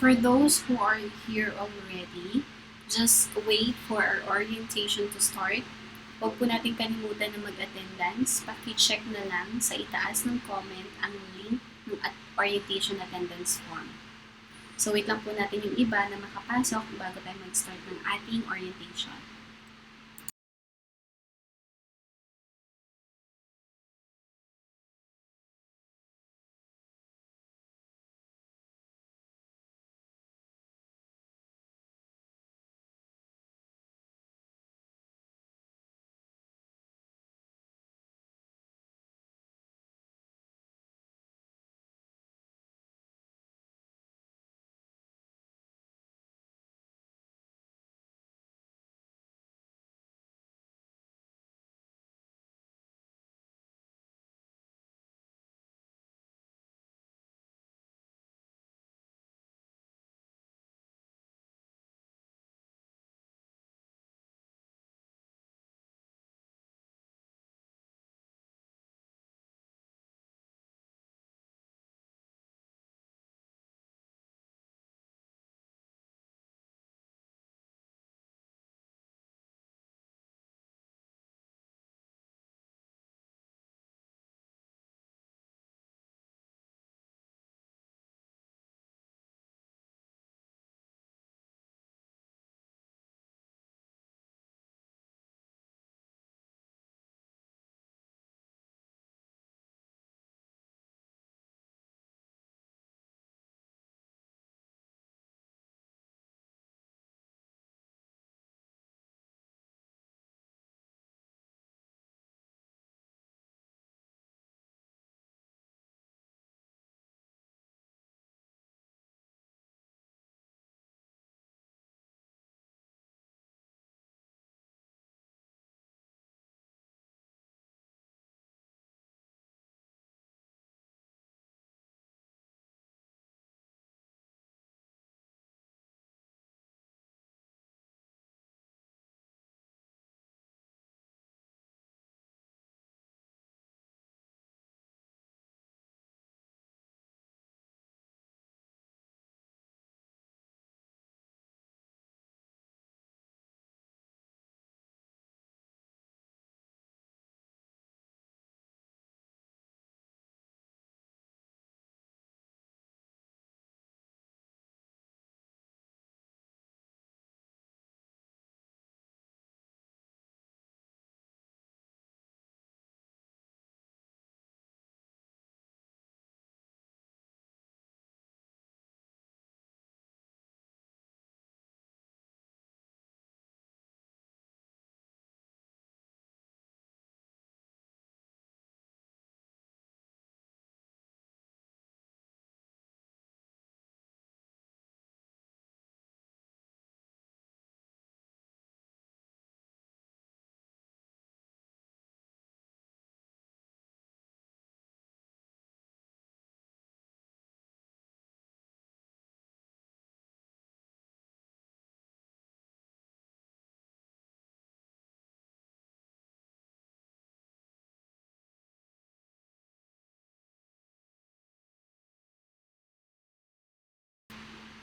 For those who are here already, just wait for our orientation to start. Huwag po natin kalimutan na mag-attendance. Paki-check na lang sa itaas ng comment ang link ng orientation attendance form. So wait lang po natin yung iba na makapasok bago tayo mag-start ng ating orientation.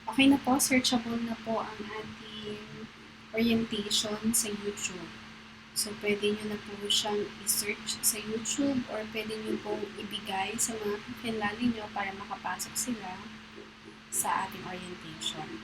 Okay na po, searchable na po ang ating orientation sa YouTube. So, pwede nyo na po siyang i-search sa YouTube or pwede nyo pong ibigay sa mga kakilala nyo para makapasok sila sa ating orientation.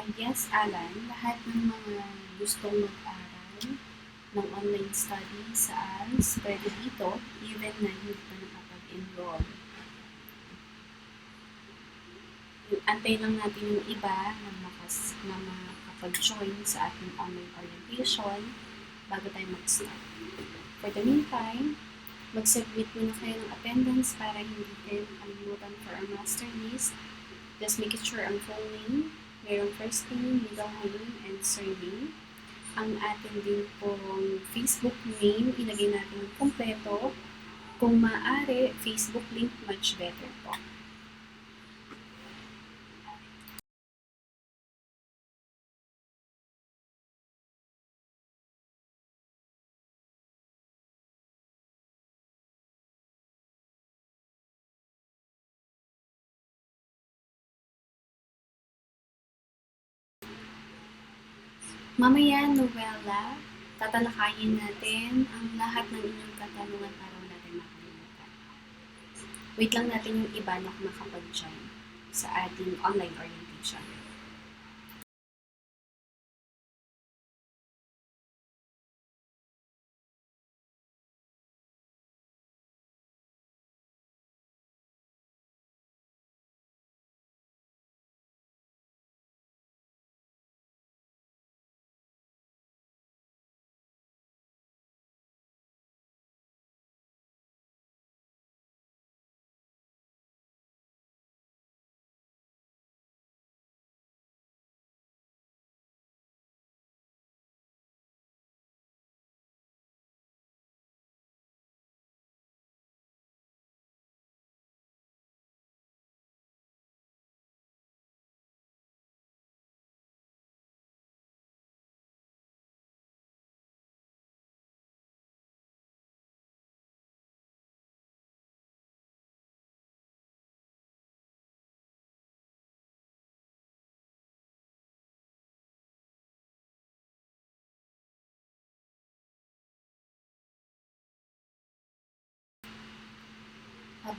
Yes, Alan, lahat ng mga gustong mag-aral ng online study sa ALS, pwede dito, even na hindi pa nakapag-enroll. Antay lang natin yung iba na makapag-join sa ating online orientation bago tayo mag-start. For the meantime, mag-submit muna kayo ng attendance para hindi kayo makalimutan for our master list. Just make it sure ang full name, mayroong first name, middle name, and surname. Ang atin din pong Facebook name, ilagay natin ng kompleto. Kung maaari, Facebook link, much better po. Mamaya, Novella, tatalakayin natin ang lahat ng inyong katanungan para wala tayong makalimutan. Wait lang natin yung iba na nakapag-join sa ating online orientation.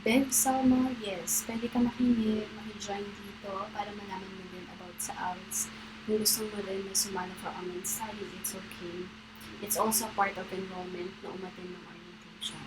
Bev Salma, yes, pwede ka maki-join dito para malaman mo din about sa ALS. Kung gusto mo rin na sumali for online study, it's okay. It's also part of enrollment na umatin ng orientation.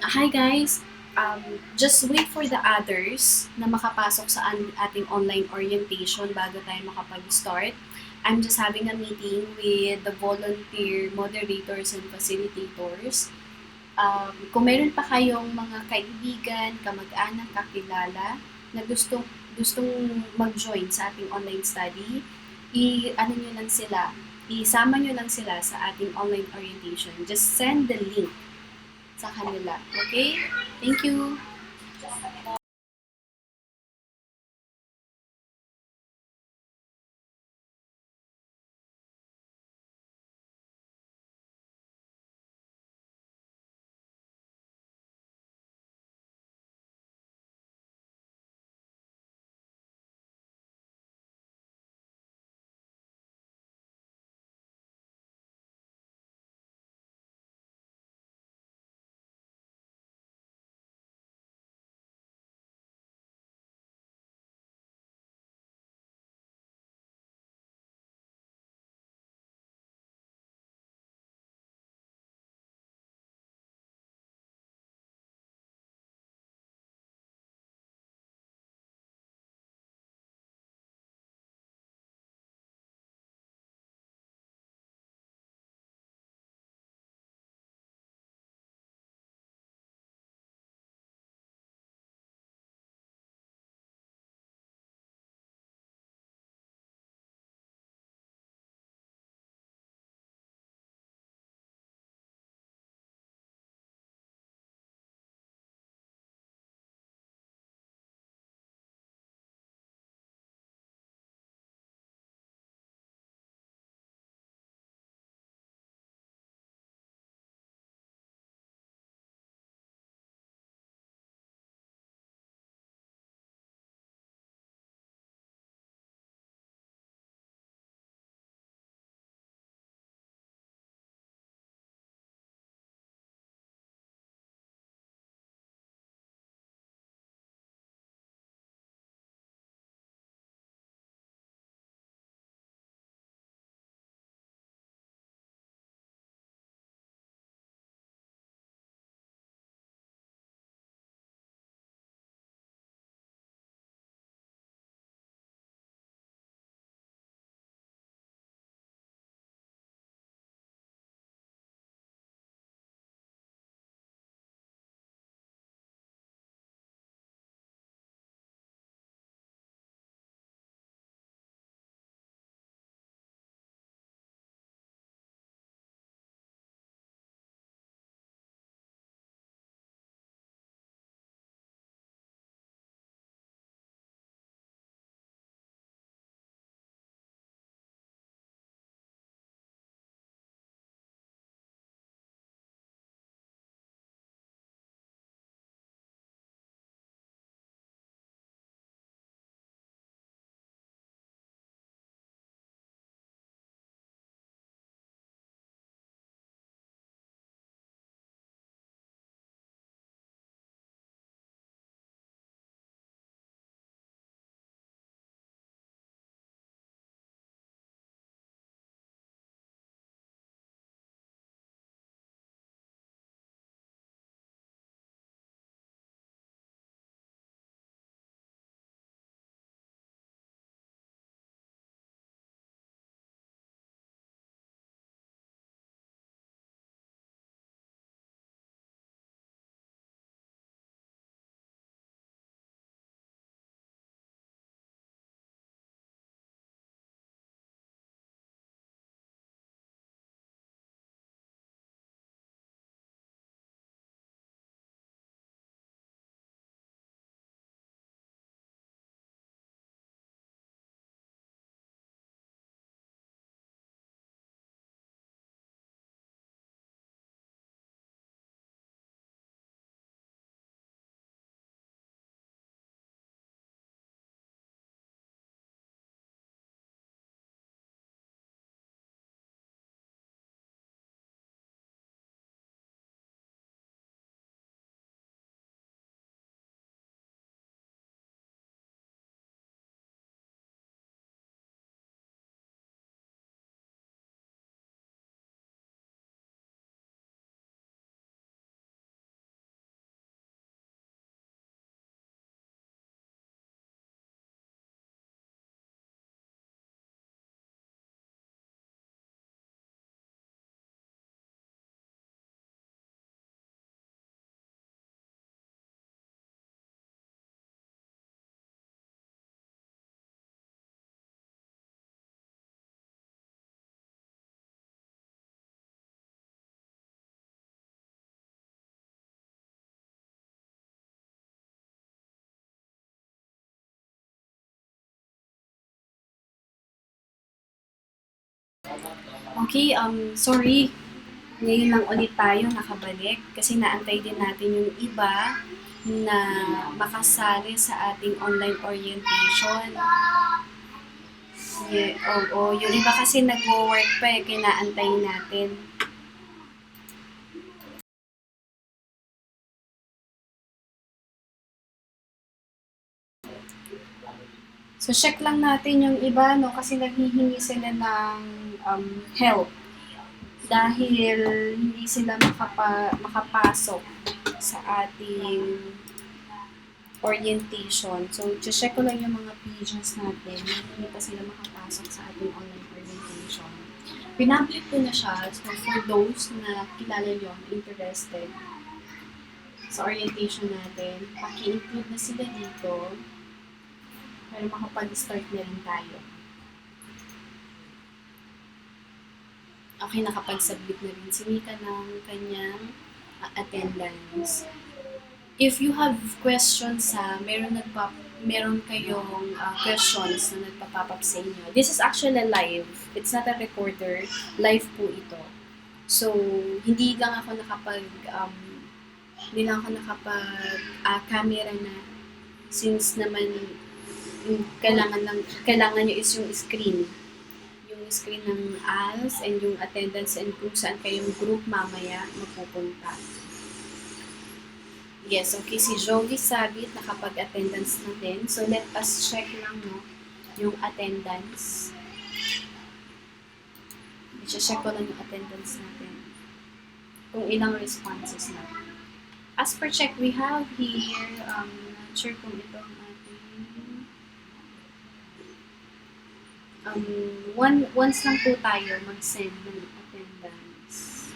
Hi guys! Just wait for the others na makapasok sa ating online orientation bago tayo makapag-start. I'm just having a meeting with the volunteer moderators and facilitators. Kung meron pa kayong mga kaibigan, kamag-anak, kakilala na gustong mag-join sa ating online study, i-ano nyo lang sila, isama nyo lang sila sa ating online orientation. Just send the link sa kanila. Okay? Thank you! Okay, sorry. Ngayon lang ulit tayo nakabalik kasi naantay din natin yung iba na makasali sa ating online orientation. Oo, yung iba kasi nagwo-work pa kinaantayin natin. So, check lang natin yung iba, no, kasi naghihingi sila ng help dahil hindi sila makapasok sa ating orientation. So, check ko lang yung mga pages natin. Hindi pa sila makapasok sa ating online orientation. Pinablik ko na siya. So, for those na kilala nyo, interested sa orientation natin, paki-include na sila dito para makapag-start na rin tayo. Okay, nakapag-submit na rin si Mika ng kanyang attendance. If you have questions meron kayong questions na nagpa-pop up sa inyo. This is actually live. It's not a recorder. Live po ito. So, hindi lang ako camera na since naman kailangan nyo is yung screen ng ALS and yung attendance and kung saan kayong group mamaya mapupunta. Yes, okay. Si Jovi Sabit nakapag-attendance na din. So, let us check lang, no, yung attendance. I-check ko lang yung attendance natin. Kung ilang responses na. As per check, we have here, not sure kung ito ang ating, once lang po tayo mag-send ng attendance.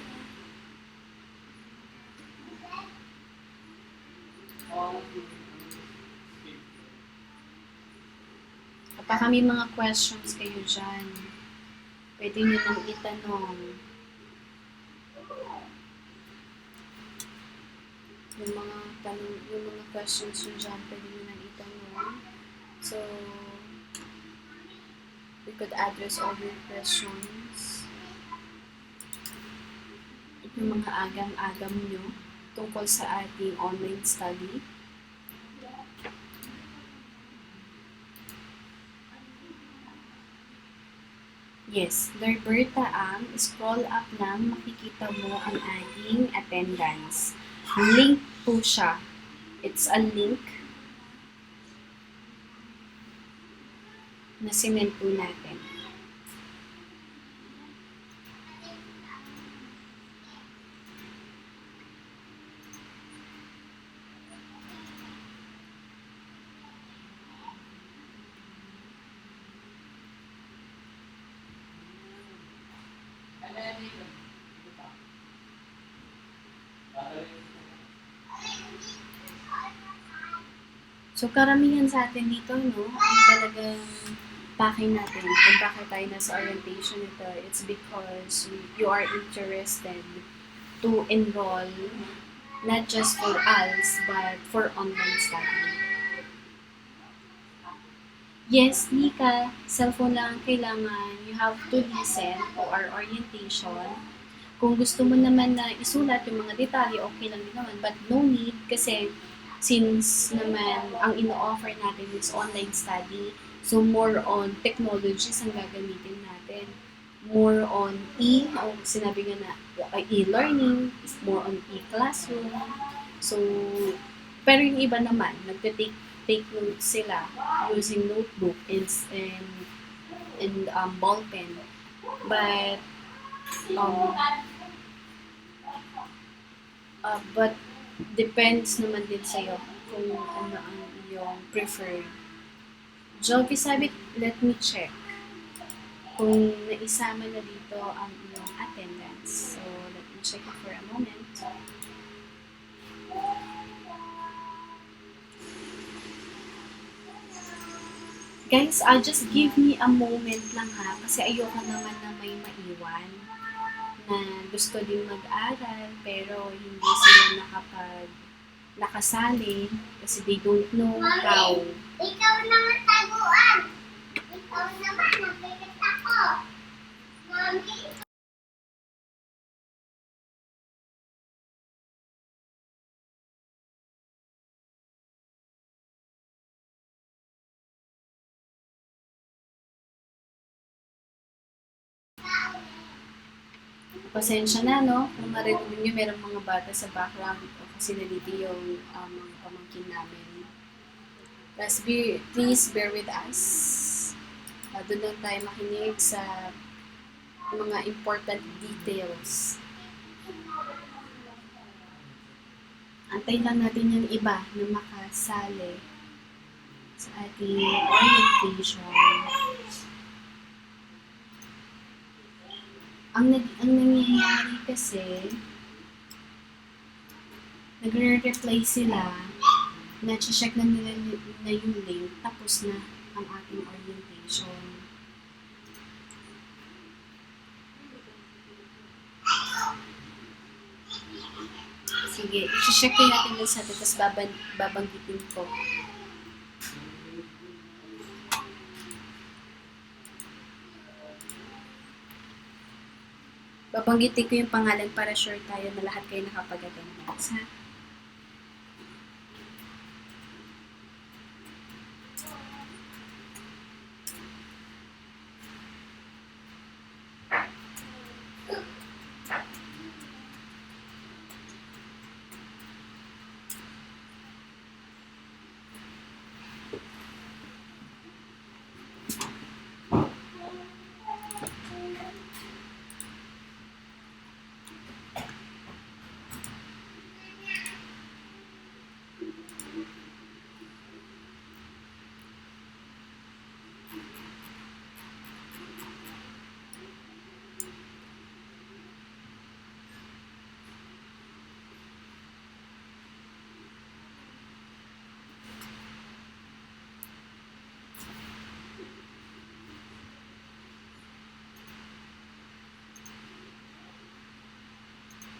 Kapag may mga questions kayo dyan, pwede nyo nang itanong. Yung mga questions nyo dyan, pwede nyo nang itanong. So, we could address all your questions. Yung mga agam-agam nyo tungkol sa ating online study. Yes, Norberta scroll up lang, makikita mo ang ating attendance. Link po siya. It's a link na sinend po natin. So, karamihan sa atin dito, no, ang talagang pakin natin kung bakit tayo nasa orientation ito, it's because you are interested to enroll not just for ALS, but for online study. Yes, Nika, cellphone lang ang kailangan. You have to listen to our orientation. Kung gusto mo naman na isulat yung mga detalye, okay lang din naman. But no need kasi since naman ang ino-offer natin is online study, so more on technologies ang gagamitin natin. More on sinabi nga na e-learning, is more on e-classroom. So, pero yung iba naman, take notes sila using notebook and ball pen. But depends naman din sa'yo kung ano ang iyong preferred. Jovi Sabit, let me check kung naisama na dito ang iyong attendance. So, let me check it for a moment. Guys, just give me a moment lang ha, kasi ayoko naman na may maiwan na gusto din mag-aral pero hindi sila nakasali kasi they don't know how. Ikaw naman taguan! Ikaw naman, nagpipit ako! Mami! Pasensya na, no? Kung narinig niyo merong mga bata sa background o kasi nandito yung mga pamangkin namin. Please bear with us. Doon lang tayo makinig sa mga important details. Antay lang natin yung iba na makasali sa ating orientation. Ang nangyayari kasi, nagre-reply sila, na-check na nila na yung link, tapos na ang ating orientation. Sige, i-check din natin dun sa atin, tapos babanggitin ko. Babanggitin ko yung pangalan para sure tayo na lahat kayo nakapag-attendance, ha?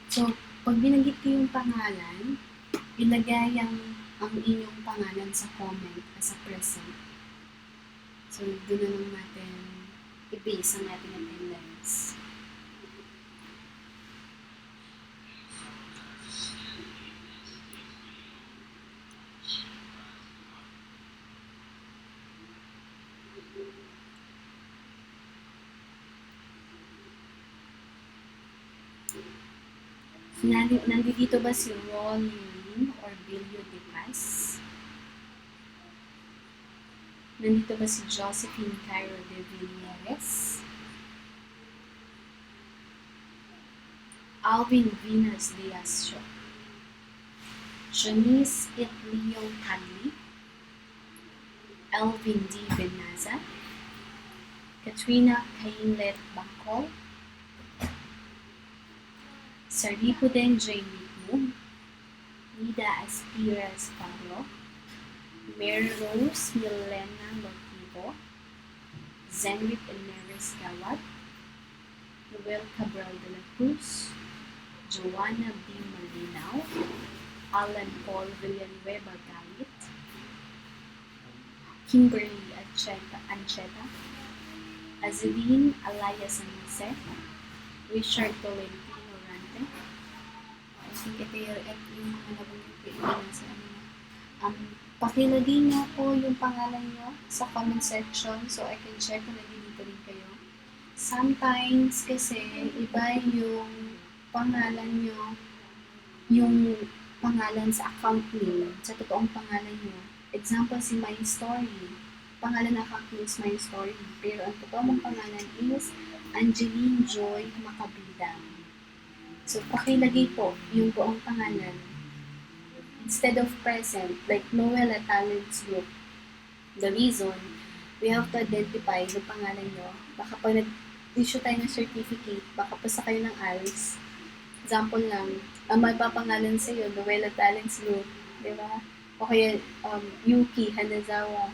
So, pag binanggit ko yung pangalan, ilagay ang inyong pangalan sa comment as a present. So, doon na lang natin i-base ang ating attendance. Nandito ba si Ronnie or Bilio de Paz? Nandito ba si Josephine Cairo de Villeres? Alvin Venus Diaz Janice Leon Cadley? Elvin D. Benaza? Katrina Kainlet Bangkol? Saripuden J. Mitmug, Nida Aspiras Pablo, Mary Rose Milena Lotivo, Zenrit Neres Gawat, Noel Cabral de la Cruz, Joanna B. Malinaw, Alan Paul Villanueva Galit, Kimberly Ancheta, Azeline Alaya San Jose, Richard Tolentino, I think ito yung mga nabanggit ko sa pakilagay niyo po yung pangalan niyo sa comment section so I can check kung nandito rin kayo. Sometimes kasi iba yung pangalan niyo, yung pangalan sa account name, sa totoong pangalan niyo. Example, si My Story. Pangalan ng account name is My Story. Pero ang totoong pangalan is Angeline Joy Macabida. So, pakilagay po yung buong pangalan. Instead of present, like Noel at Talents Group. The reason, we have to identify yung pangalan nyo. Baka pag nag-issue tayo ng certificate, baka pasa kayo ng ALS. Example lang, ang magpapangalan sa iyo, Noel at Talents Group. Di ba? O kaya, Yuki Hanazawa.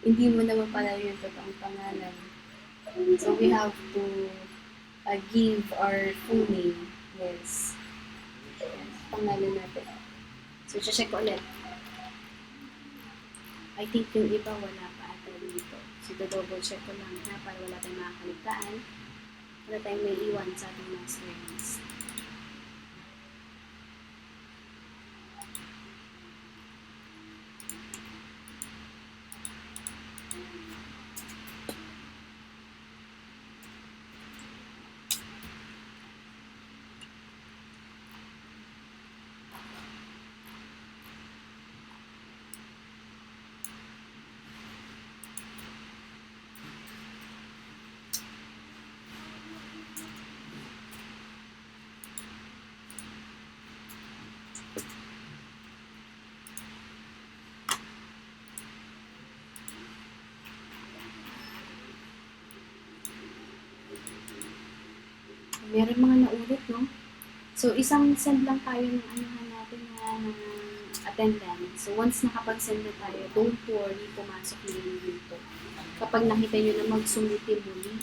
Hindi mo naman pala yung totoong pangalan. So, we have to give our full name. Yes. Pangalan natin. So, check ko ulit. I think yung iba wala pa ata dito. So, double check ko lang na para wala tayong makakaligtaan. Wala tayong may iwan sa ating mga students. meron mga naulit, no? So, isang send lang tayo ng anuhan natin ng attendance. So, once nakapag-send na tayo, don't worry, pumasok na yun dito. Kapag nakita nyo na mag-sumiti muli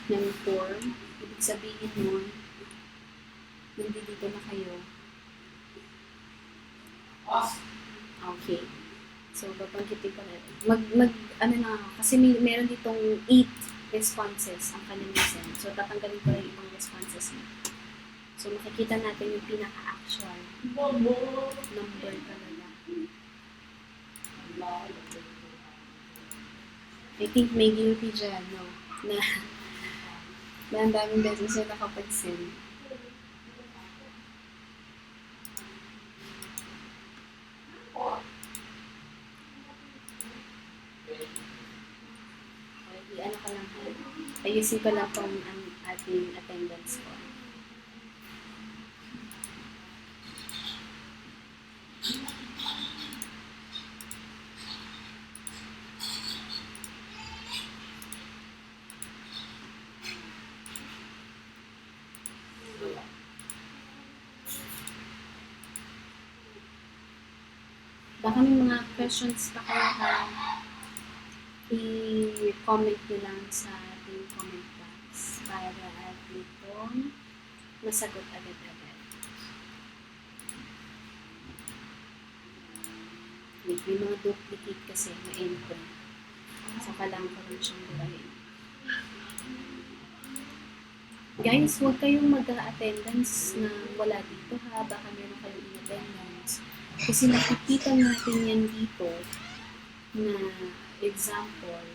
ng form, ibig sabihin nun, nandito na kayo. Okay. So, babanggitin ko natin. Kasi meron ditong 8 responses ang kanyang send. So, tatanggalin ko lang yung ibang responses mo. So, makikita natin yung pinaka-actual number talaga. I think may guilty dyan, no? Na ang daming beses siya nakapag-send. Ano ka lang, ayusin ko lang kung ang ating attendance ko. Baka may mga questions pa kayo i-comment nyo lang sa ating comment box para at itong masagot agad-agad. May mga duplicate kasi na entry. So, kailangan ko rin siyang bukahin. Guys, huwag kayong mag-attendance na wala dito ha. Baka meron kayong in-attendance. Kasi nakikita natin yan dito na example.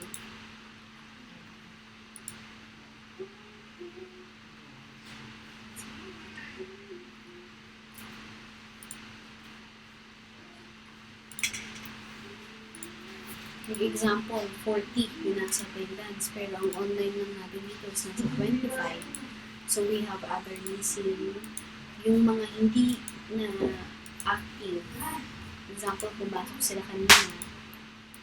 Example, 40 yung nasa attendance, pero ang online lang natin dito is nasa 25. So, we have other missing. Yung mga hindi na active. Example, pumasok sila kanina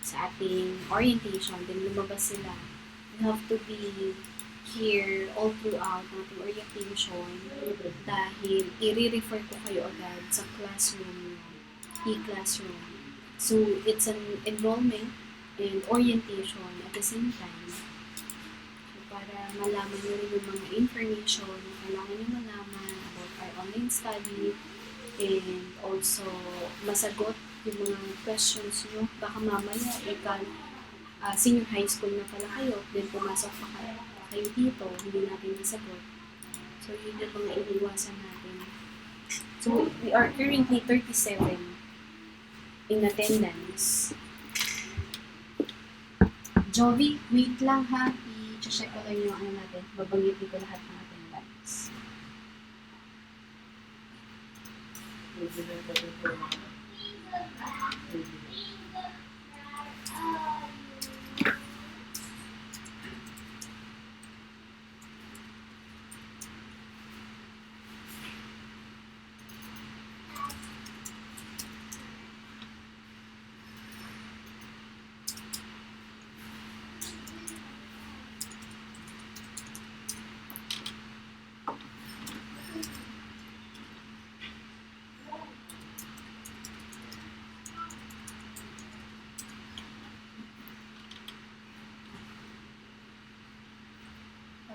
sa ating orientation, then lumabas sila. You have to be here all throughout ng ating orientation dahil i-refer ko kayo agad sa classroom, e-classroom. So, it's an enrollment and orientation at the same time. So, para malaman nyo rin yung mga information na kailangan nyo malaman about our online study and also masagot yung mga questions nyo. Baka mamaya senior high school na pala kayo, then pumasok pa kayo dito, hindi natin masagot. So, yun yung mga iniwasan natin. So, we are currently 37 in attendance. Jovi, wait lang ha. I-check ko lang yung ano natin. Babanggitin ko lahat ng attendance.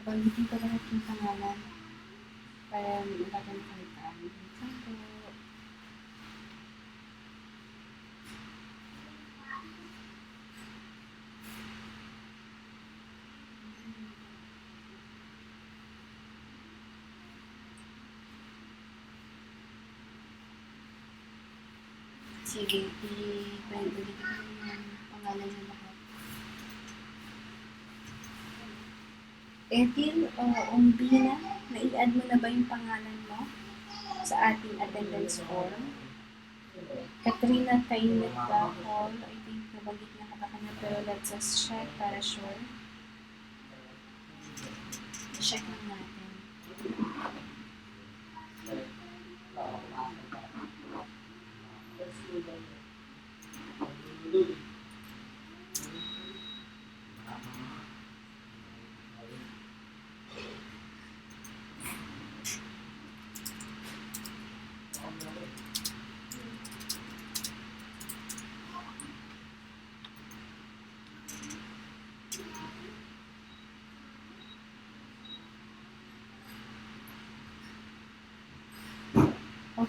Babanggitin ko lahat yung pangalan para wala kang nakalitaan. Example, sige, i-babanggitin ko yung pangalan ng lahat. Edil o Umbina, na-i-add mo na ba yung pangalan mo sa ating attendance form? Katrina Kainet Hall, I think nabanggit na ka kanya, pero let's just check para sure. Check lang natin.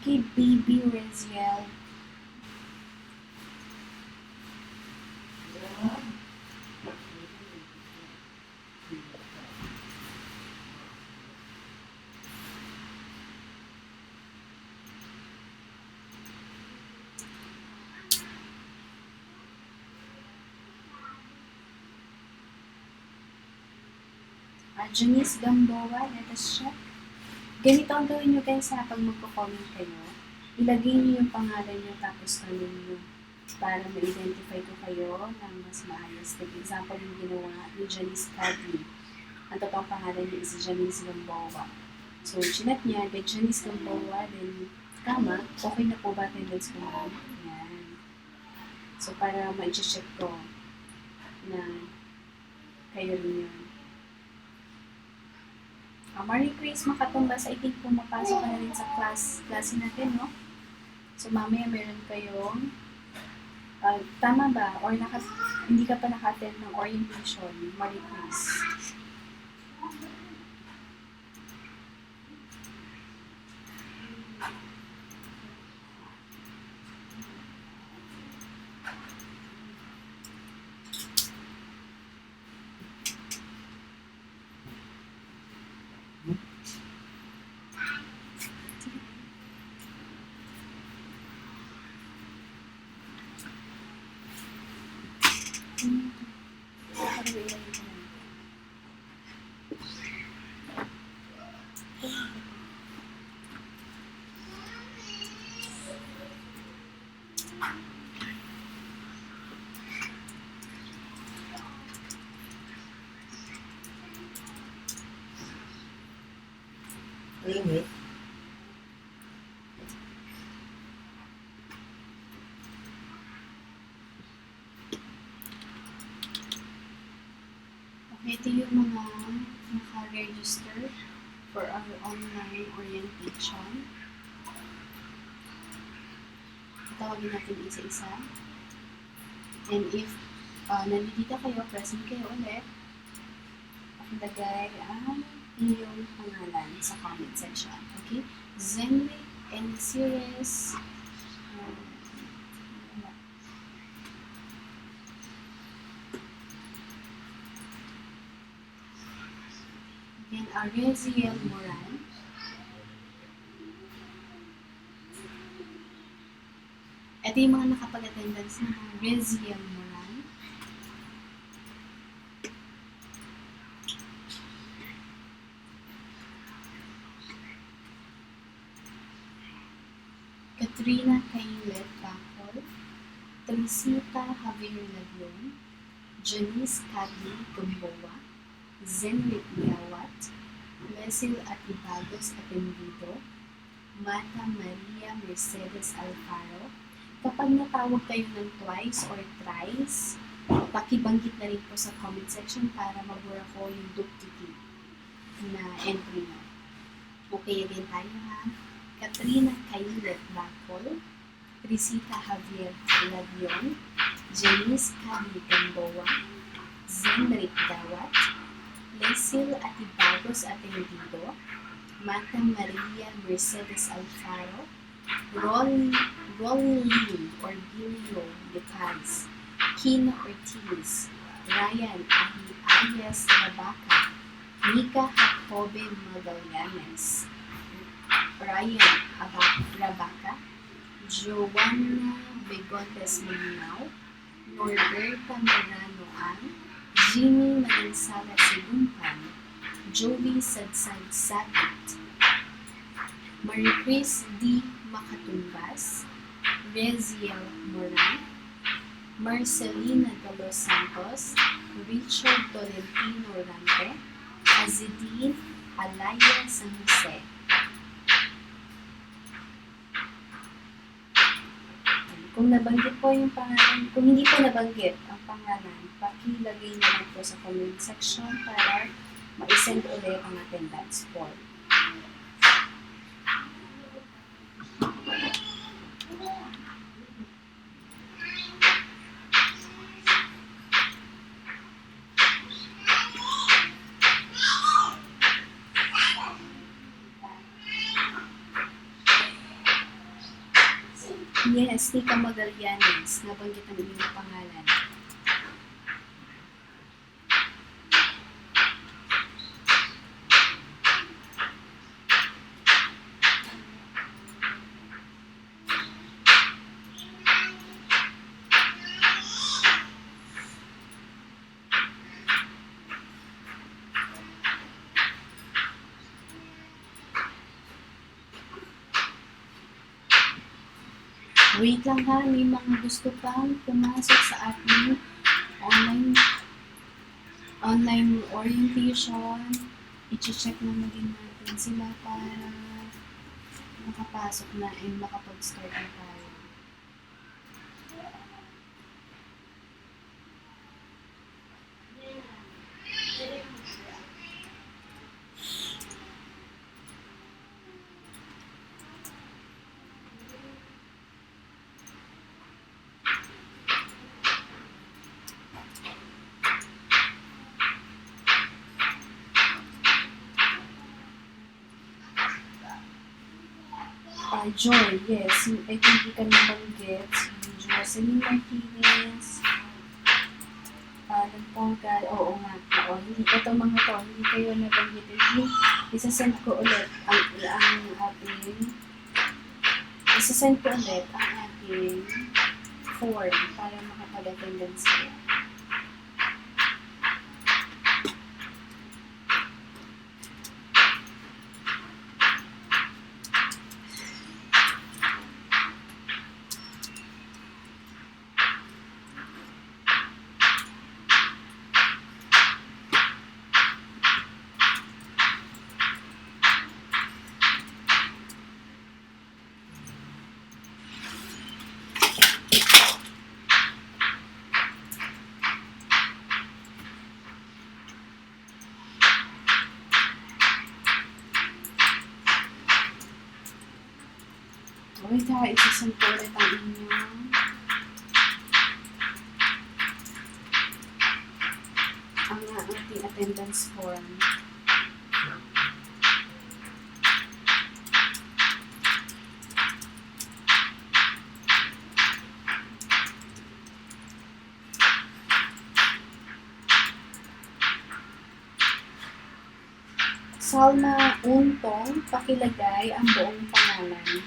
Okay, baby Raziel. Janice Gamboa, let us check. Ganito ang gawin nyo guys ha, pag magpo-comment kayo. Ilagay niyo yung pangalan nyo tapos tanong nyo para ma-identify ko kayo ng mas maayos. For example, yung ginawa ni Janice Cadley. Ang totoong pangalan niya is Janice Gamboa. So, chinat niya, get Janice Gamboa, then tama, okay na po ba attendance ko na? Yan. So, para ma-check ko na kayo rin yun. Marie Grace Makatumbas, I think pumapasok ka na rin sa klase natin, no? So, mamaya meron kayong, tama ba? Or hindi ka pa naka-attend ng orientation, Marie Grace? Limit. Okay, ito yung mga naka-register for our online orientation. Tawagin natin isa-isa. And if nandito kayo, present kayo ulit, pakilagay ang iyong pangalan sa comment section. Okay? Zenwick and series. Again, Areziel Moran. Ito yung mga nakapag-attendance ng Areziel Moran. Katrina Kailet Bacol, Trisita Javier Laglon, Janice Cadley Gamboa, Zenwick Gawat, Lesil Atibagos Atendido, Mata Maria Mercedes Alfaro. Kapag natawag kayo ng twice or thrice, pakibanggit na rin po sa comment section para mabura ko yung duplicate na entry mo. Okay, again tayo ha. Katrina Kailet Bacol, Trisita Javier Labion, Janice Cadley Gamboa, Zenwick Gawat, Lesil Atibagos Atendido, Mata Maria Mercedes Alfaro, Rolly or Gilio De Paz, Kino Ortiz, Ryan Arias Rabaca, Nika Jacobe Magallanes, Ryan Rabaca, Joanna Begotes Malinao, Norberta Marano Ang, Jimmy Manansala Silumpan, Joey Sadsad Sabat, Marie Chris D. Makatumbas, Reziel Moran, Marcelina de los Santos, Richard Tolentino Rante, Azedine Alaya San Jose. Kung nabanggit po yung pangalan, kung hindi po nabanggit ang pangalan, pakilagay na lang po sa comment section para ma-send ulit ang attendance form. Yes, Nika Magallanes. Nabanggit ang iyong pangalan. Wait lang ha, may mga gusto pang pumasok sa ating online orientation. I-check na din natin sila para makapasok na and makapag-start na tayo. Joy, yes. I think you can nabanggit si Jocelyn Martinez, Nagponggal, oo nga. Oo, hindi ito mga to, hindi kayo nabanggit. Isasend ko ulit ang ating form para makapag-attendance kayo. Wait ha, isasend ko ulit ang inyong ating attendance form. Salma Untong, pakilagay ang buong pangalan.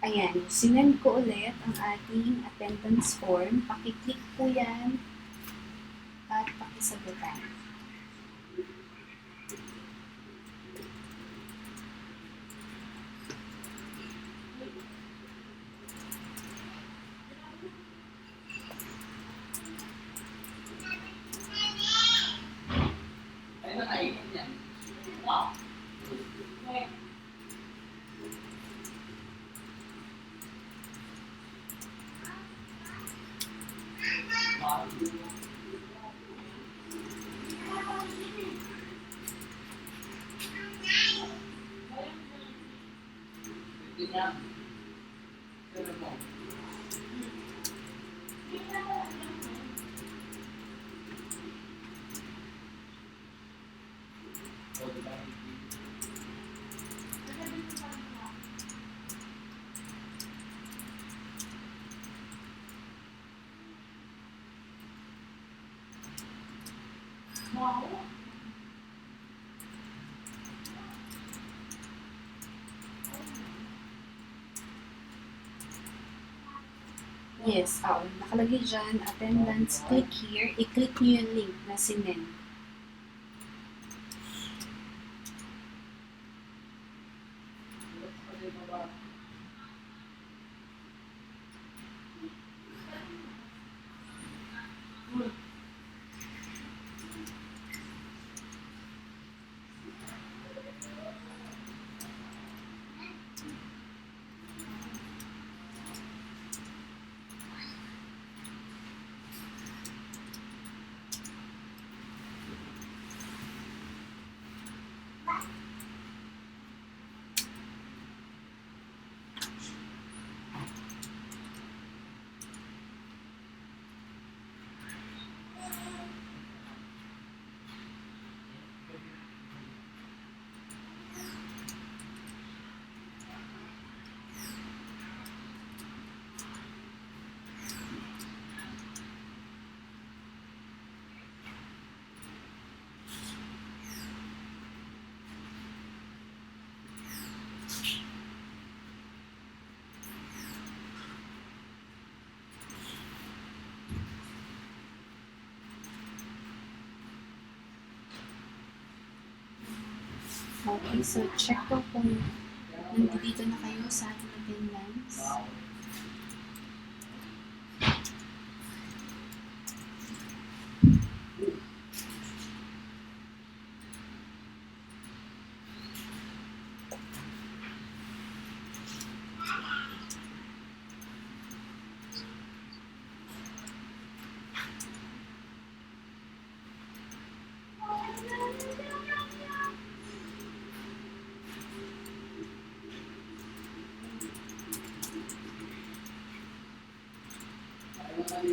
Ayan, sinend ko ulit ang ating attendance form. Pakiclick po yan at pakisagutan. Yes, nakalagay dyan, attendance, click here, i-click nyo yung link na sinend. Okay, so check ko kung nandito na kayo sa ating attendance.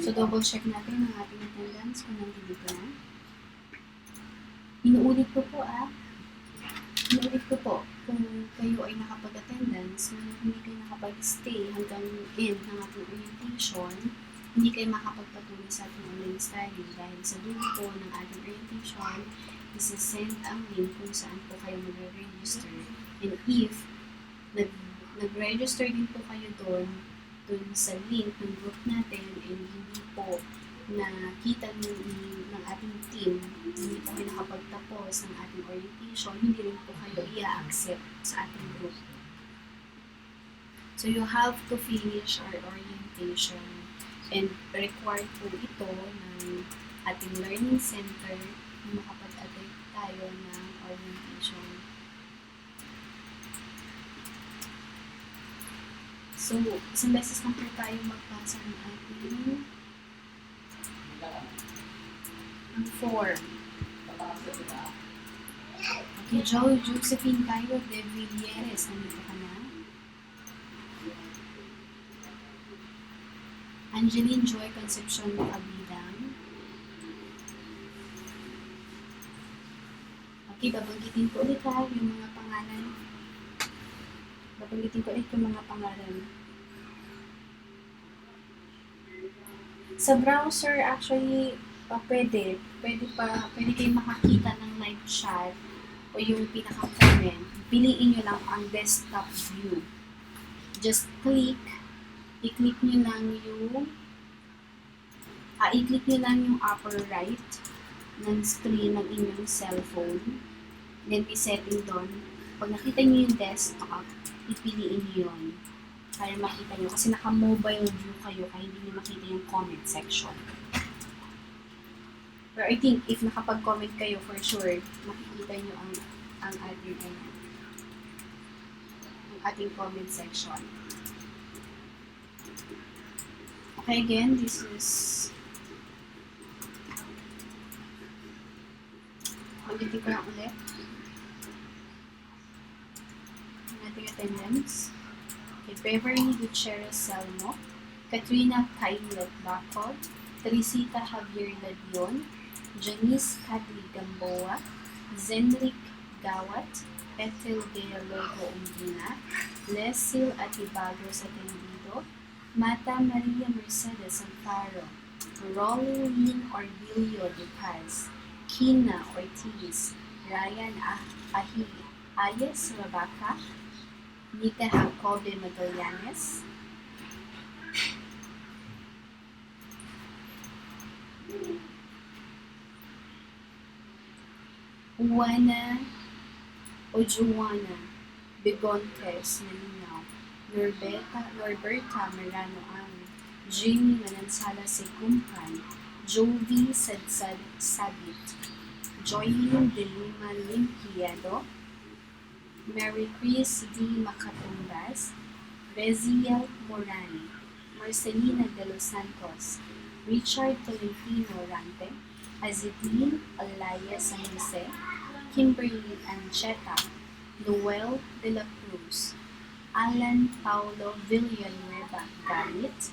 So, double check natin ang ating attendance kung nandito na. Inuulit ko po kung kayo ay nakapag-attendance, ngunit hindi kayo nakapag-stay hanggang end ng ating orientation, hindi kayo makapagpatuloy sa ating online study dahil sa dulo po ng ating orientation, isa-send ang link kung saan po kayo mag-register. And if nag-register din po kayo doon sa link ng group natin and hindi po nakita ng ating team, hindi po kayo nakapagtapos ng ating orientation, hindi rin po kayo i-accept sa ating group. So you have to finish our orientation and required po ito ng ating learning center na makapag-attend tayo ng orientation. So, isang beses lang po tayo magpasa ng ating form. Okay, Josephine Cairo de Villeres, nandito ka na. Angeline Joy Concepcion Cabidang. Okay, babanggitin ko ulit yung mga pangalan. Sa browser, actually, pwede kayong makakita ng live chat o yung pinaka-comment. Piliin nyo lang ang desktop view. Just i-click nyo lang yung upper right ng screen ng inyong cellphone. Then, may setting doon. Pag nakita nyo yung desktop, ipiliin nyo yun para makita nyo. Kasi naka-mobile view kayo kaya hindi nyo makita yung comment section. Pero I think if nakapag-comment kayo, for sure, makikita nyo ang ating comment section. Okay, again, this is ulitin ko lang ulit ang ating attendance. Okay, Beverly Gutierrez Selmo, Katrina Kailet Bacol, Teresita Javier Ladion, Janice Kadri Gamboa, Zenric Gawat, Ethel de Logo Undina, Lesil Atibagos Atendido, Mata Maria Mercedes Amparo, Rolling Ordilio de Paz, Kina Ortiz, Ryan Ayes Rabaca, Nika Jacobe Magallanes, Juana Bigontes Malinaw, Norberta Merano Ang, Jimmy Manansala Secumpan, Jovi Sadsad Sabit, Joylyn De Lima Limpiado, Mary Chris D. Macatumbas, Reziel Morani, Marcelina De Los Santos, Richard Tolentino Rante, Azedine Alaya San Jose, Kimberly Ancheta, Noel De La Cruz, Alan Paulo Villanueva Galit,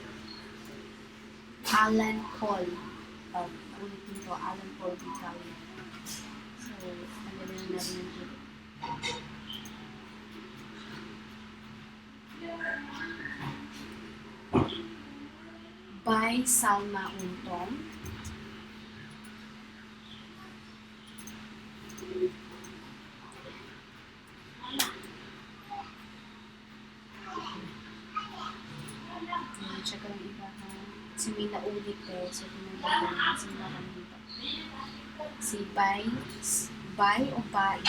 Alan Paul, ulitin ko, Alan Paul Galit. So, nagaling na rin yung by Salma Untong, check ko lang iba ha. Kasi may naulit so pinagdagan na simbahan dito. Si Bay o Bai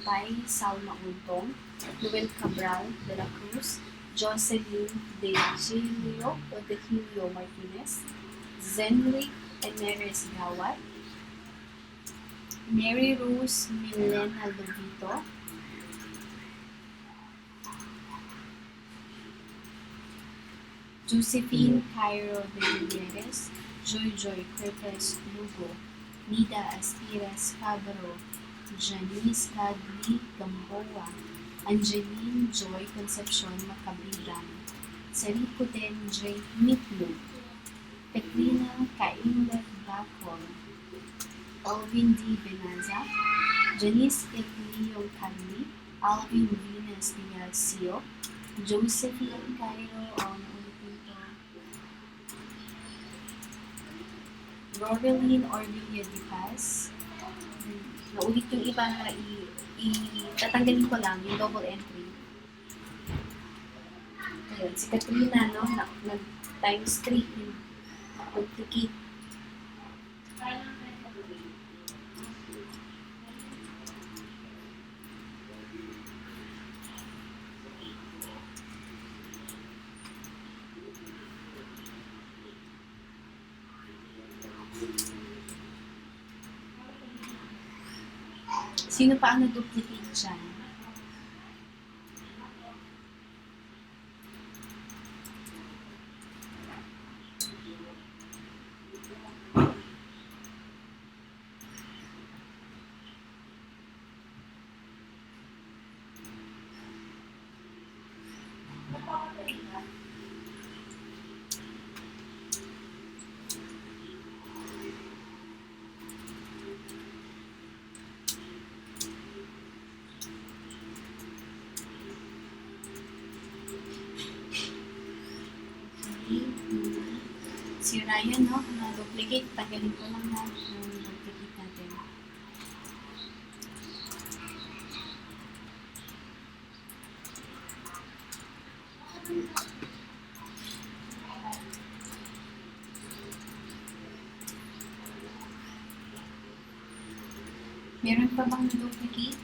Pay Salma Untong, Noel Cabral de la Cruz, Jocelyn De Gilio o De Gilio Martinez, Zenric Emeres Gawat, Mary Rose Milena Lobito, Josephine Cairo De Gutierrez, Joy Joy Cortez Lugo, Nida Astiras Fabro, Janice Cadley Gamboa, Angeline Joy Concepcion Macabrigan, Sariputen J. Mitlo, Katrina Kainlet Bacol, Alvin D. Benaza, Janice Eglio Cadley, Alvin Venus Diazio, Josephine Cairo Roreline Ordelia Di Paz. Naulit yung iba na tatanggalin ko lang yung double entry. Ayun, si Katrina, no? Nag times 3 yung duplicate. Sino pa ang na-duplicate dyan? Si Ryan, no? Na-duplicate. Tagalin ko lang na duplicate natin. Meron pa bang na-duplicate?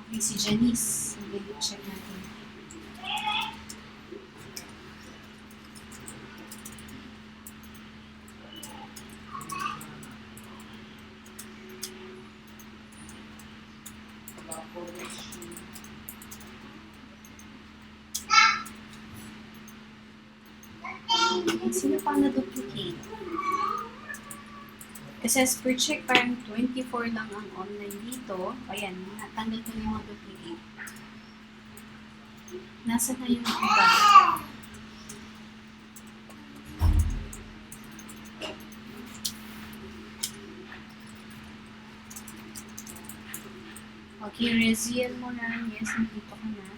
Okay, si Janice. Check natin. Sino pa na-duplicate? Kasi as per check, parang 24 lang ang online dito. Ayan, natanggal ko yung mga duplicate. Nasa na yung iba? Okay, Reziel mo na. Yes, nandito ka na.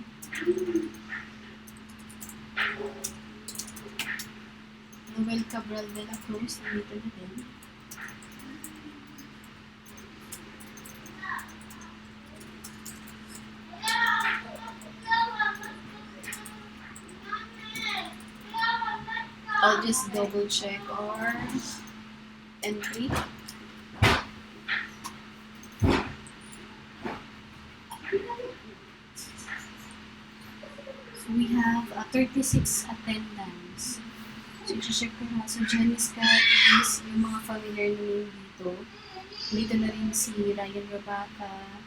Noel Cabral de la Cruz, nandito na din. I'll just double check our entry. So we have 36 attendance. So check ko na. So Janice Cadley, yung mga familiar na name dito. Dito na rin si Ryan Rabaka.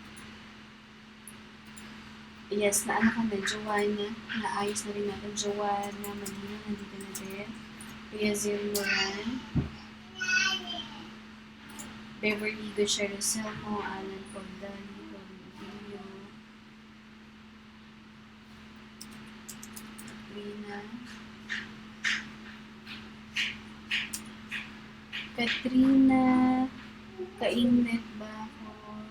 Yes, na ano ka na, Joanna. Naayos na rin natin. Joanna, Malina, nandito na rin. Riazil Moran. Beverly Gutierrez Selmo, Alan Pogdani, Rodrigo. Katrina. Kainlet Bacol.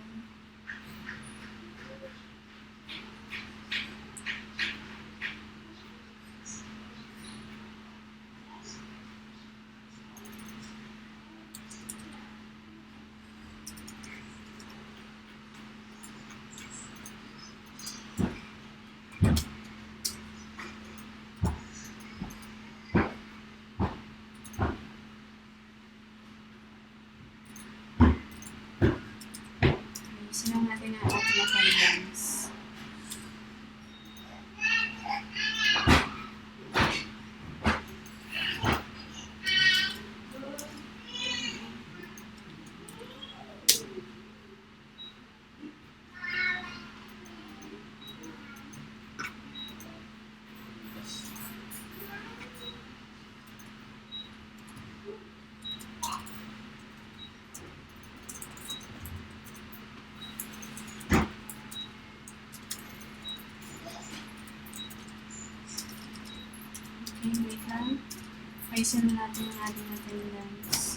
Okay, sino natin ang ating attendance.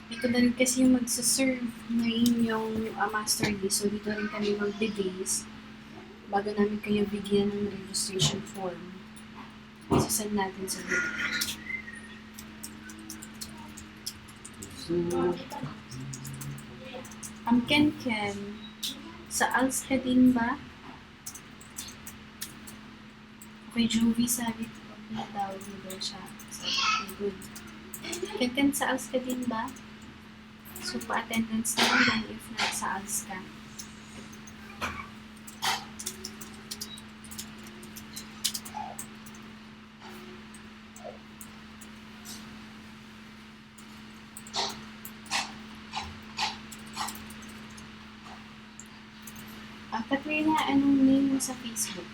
Ito na rin kasi yung magsaserve na inyong master list. So, dito rin kami mag-base bago namin kayo bigyan ng registration form. Isasend natin sa group. Ken, sa ALS ka din ba? Okay, Jovi, sabi ko, okay daw, daw siya. So, okay, good. Ken, sa ALS ka din ba? So, pa-attendance na lang if nasa ALS ka. Katrina, anong name mo sa Facebook?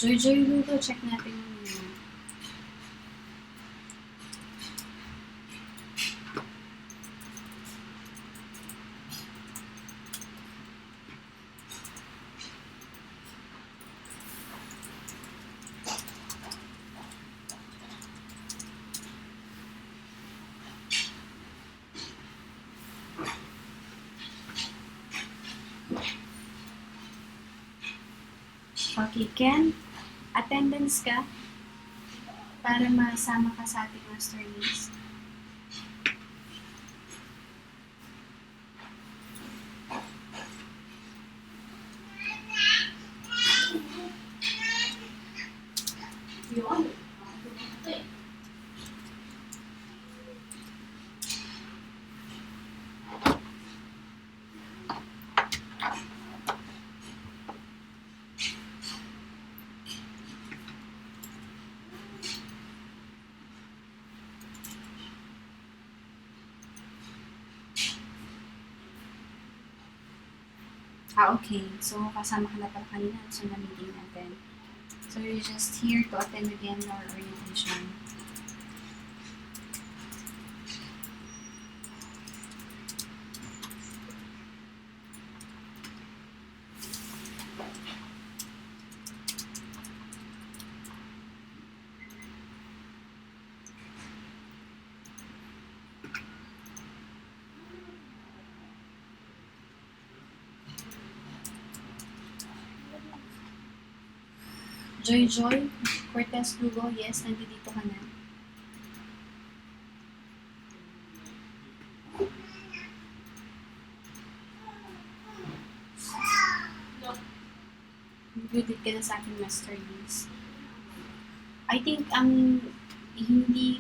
Joy Ludo, check natin yung name. Okay, Ken, attendance ka para masama ka sa ating master list. Okay. So, kasama ka na pala kanina sa meeting natin. So, you're just here to attend again our orientation. Joy, Cortez Lugo, yes, nandito ka na. Included ka na sa aking master list. I think hindi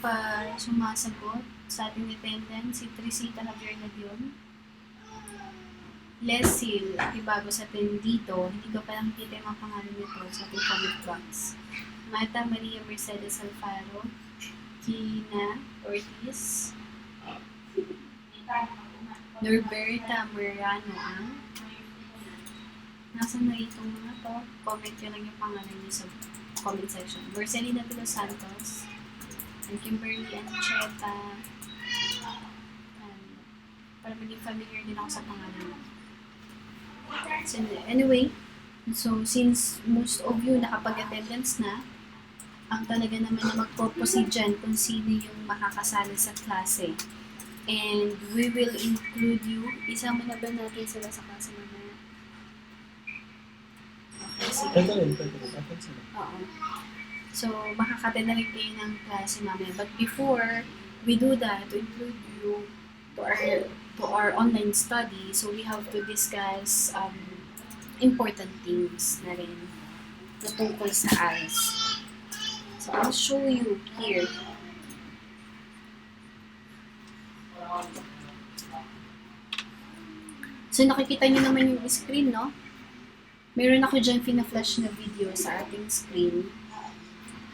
pa sumasagot sa ating attendance si Trisita Javier na yun. Lesil, bago sa atin dito, hindi ko pa lang kita yung mga pangalan nito sa ating comment box. Mata Maria Mercedes Alfaro, Kina Ortiz, Norberta Morano, nasan na itong mga to? Comment nyo lang yung pangalan nyo sa comment section. Marcelina de los Santos, and Kimberly Ancheta, and para maging familiar din ako sa pangalan. So, anyway, so since most of you nakapag-attendance na, ang talaga naman na mag-proceed dyan kung sino yung makakasali sa klase. And we will include you. Isama na ba natin sila sa klase mamaya? Okay, sige. Oo. So, makakatend na rin kayo ng klase mamaya. But before we do that, to include you to our online study, so we have to discuss important things na rin na tungkol sa ALS. So, I'll show you here. So, nakikita nyo naman yung screen, no? Meron ako dyan pina-flash na video sa ating screen.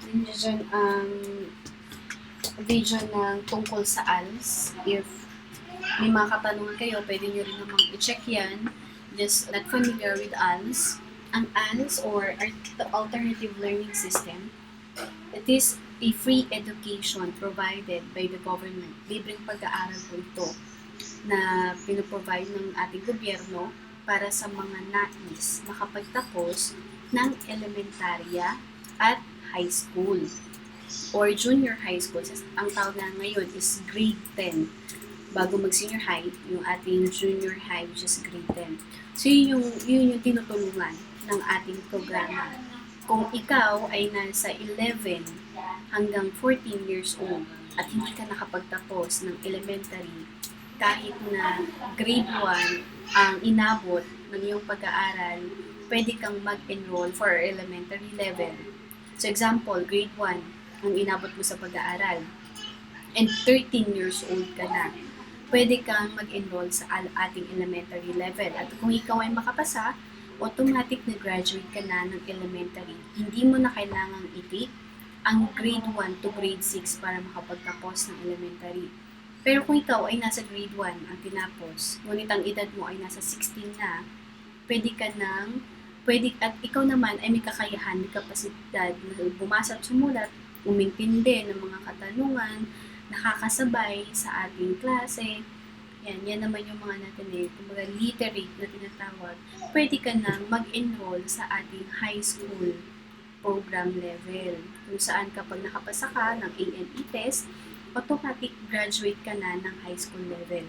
Meron dyan video ng tungkol sa ALS. If may mga katanungan kayo, pwede nyo rin namang i-check yan. Just not familiar with ALS. Ang ALS or Alternative Learning System, it is a free education provided by the government. Libreng pag-aaral po ito na pinoprovide ng ating gobyerno para sa mga nais makapagtapos ng elementarya at high school or junior high school. Ang tawag na ngayon is grade 10. Bago mag-senior high, yung ating junior high, which is grade 10. So, yun yung tinutulungan ng ating programa. Kung ikaw ay nasa 11 hanggang 14 years old at hindi ka nakapagtapos ng elementary, kahit na grade 1 ang inabot ng iyong pag-aaral, pwede kang mag-enroll for elementary level. So, example, grade 1 ang inabot mo sa pag-aaral and 13 years old ka na, pwede kang mag-enroll sa ating elementary level. At kung ikaw ay makapasa, automatic na graduate ka na ng elementary. Hindi mo na kailangang i-take ang grade 1 to grade 6 para makapagtapos ng elementary. Pero kung ikaw ay nasa grade 1 ang tinapos, ngunit ang edad mo ay nasa 16 na, at ikaw naman ay may kakayahan, may kapasidad na bumasa at sumulat, umintindi ng mga katanungan, nakakasabay sa ating klase. Yan naman yung mga natin kumbaga literate na tinatawag. Pwede ka nang mag-enroll sa ating high school program level. Kung saan kapag nakapasa ka ng ALE test, automatic graduate ka na ng high school level.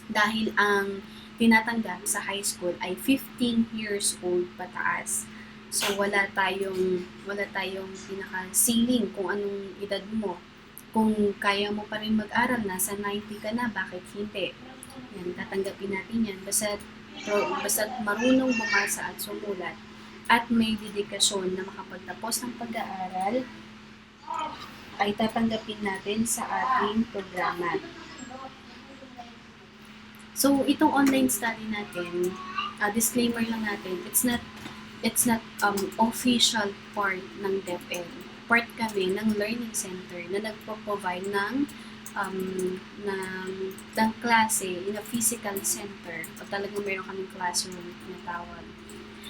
Dahil ang tinatanggap sa high school ay 15 years old pataas. So wala tayong pinaka-ceiling kung anong edad mo. Kung kaya mo pa rin mag-aral, nasa 90 ka na, bakit hindi? Yan, tatanggapin natin yan. Basta marunong bumasa at sumulat at may dedikasyon na makapagtapos ng pag-aaral, ay tatanggapin natin sa ating programa. So, itong online study natin, disclaimer lang natin, it's not official part ng DepEd. Part kami ng learning center na nagpo-provide ng klase in a physical center o talagang meron kaming classroom na tawag.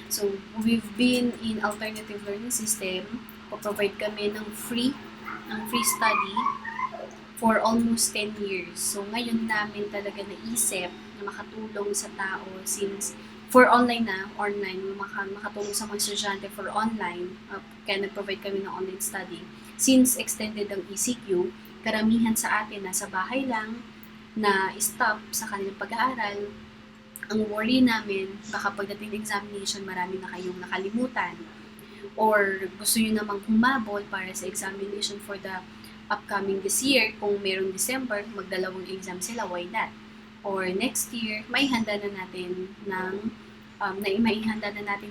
So, we've been in alternative learning system. Po-provide kami ng free study for almost 10 years. So, ngayon namin talaga naisip na makatulong sa tao since for online, makatulong sa mga estudyante for online, kaya nag-provide kami ng online study. Since extended ang ECQ, karamihan sa atin nasa bahay lang, na stop sa kanilang pag-aaral. Ang worry namin, baka pagdating ng examination, marami na kayong nakalimutan. Or gusto nyo namang humabol para sa examination for the upcoming this year, kung merong December, magdalawang exam sila, why not? Or next year, maihanda na natin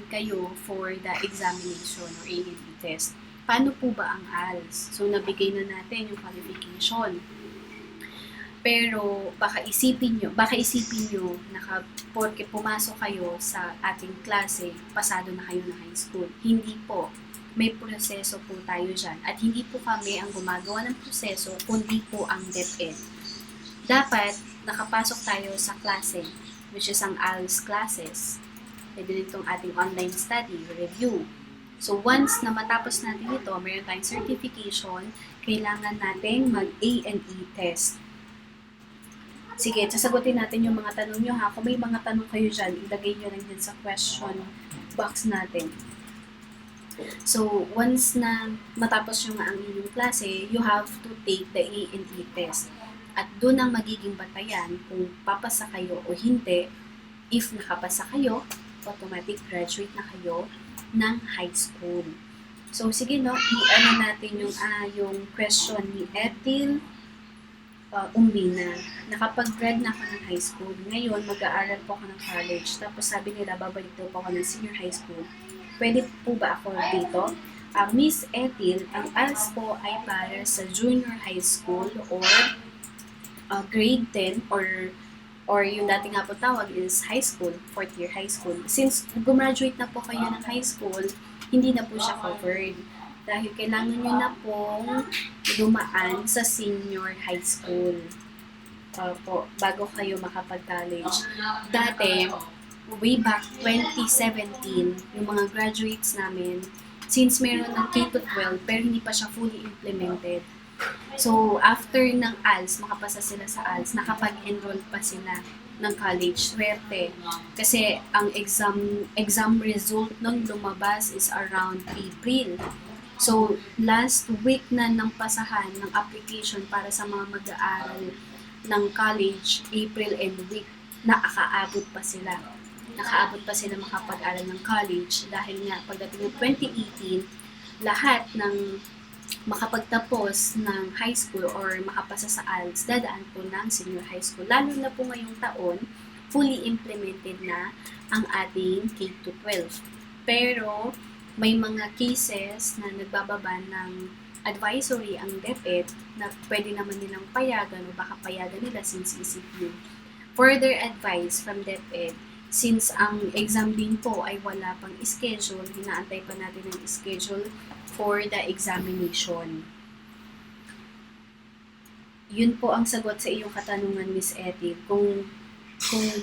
kayo for the examination or ALE test. Paano po ba ang ALS? So, nabigay na natin yung qualification. Pero, baka isipin nyo na porke pumasok kayo sa ating klase, pasado na kayo na high school. Hindi po. May proseso po tayo dyan. At hindi po kami ang gumagawa ng proseso, kundi po ang DepEd. Dapat, nakapasok tayo sa klase, which is ang ALS classes. Pwede rin itong ating online study, review. So, once na matapos natin ito, mayroon tayong certification, kailangan natin mag-A&E test. Sige, sasagutin natin yung mga tanong nyo ha. Kung may mga tanong kayo dyan, ilagay nyo lang dyan sa question box natin. So, once na matapos yung ang inyong klase, you have to take the A&E test. At doon ang magiging batayan kung papasa kayo o hindi. If nakapasa kayo, automatic graduate na kayo ng high school. So, sige i-ano natin yung question ni Ethel Umbina. Nakapag-grad na ako ng high school. Ngayon, mag-aaral po ako ng college. Tapos sabi nila, babalik daw po ako ng senior high school. Pwede po ba ako dito? Miss Ethel, ang ALS po ay para sa junior high school or grade 10 or yung dating nga po tawag is high school, 4th year high school. Since gumraduate na po kayo ng high school, hindi na po siya covered. Dahil kailangan nyo na pong dumaan sa senior high school bago kayo makapag-college. Dati, way back 2017, yung mga graduates namin, since meron ng K-12 pero hindi pa siya fully implemented, So, after ng ALS, makapasa sila sa ALS, nakapag-enroll pa sila ng college. Swerte. Kasi ang exam result nun lumabas is around April. So, last week na ng pasahan ng application para sa mga mag-aaral ng college, April and week, nakakaabot pa sila. Nakaabot pa sila makapag-aral ng college dahil nga pagdating ng 2018, lahat ng makapagtapos ng high school or makapasa sa ALS, dadaan po ng senior high school. Lalo na po ngayong taon, fully implemented na ang ating K-12. Pero, may mga cases na nagbababa ng advisory ang DepEd na pwede naman nilang payagan o baka payagan nila since ECQ. Further advice from DepEd, since ang exam din po ay wala pang schedule, hinaantay pa natin ang schedule for the examination. Yun po ang sagot sa iyong katanungan, Miss Etty. Kung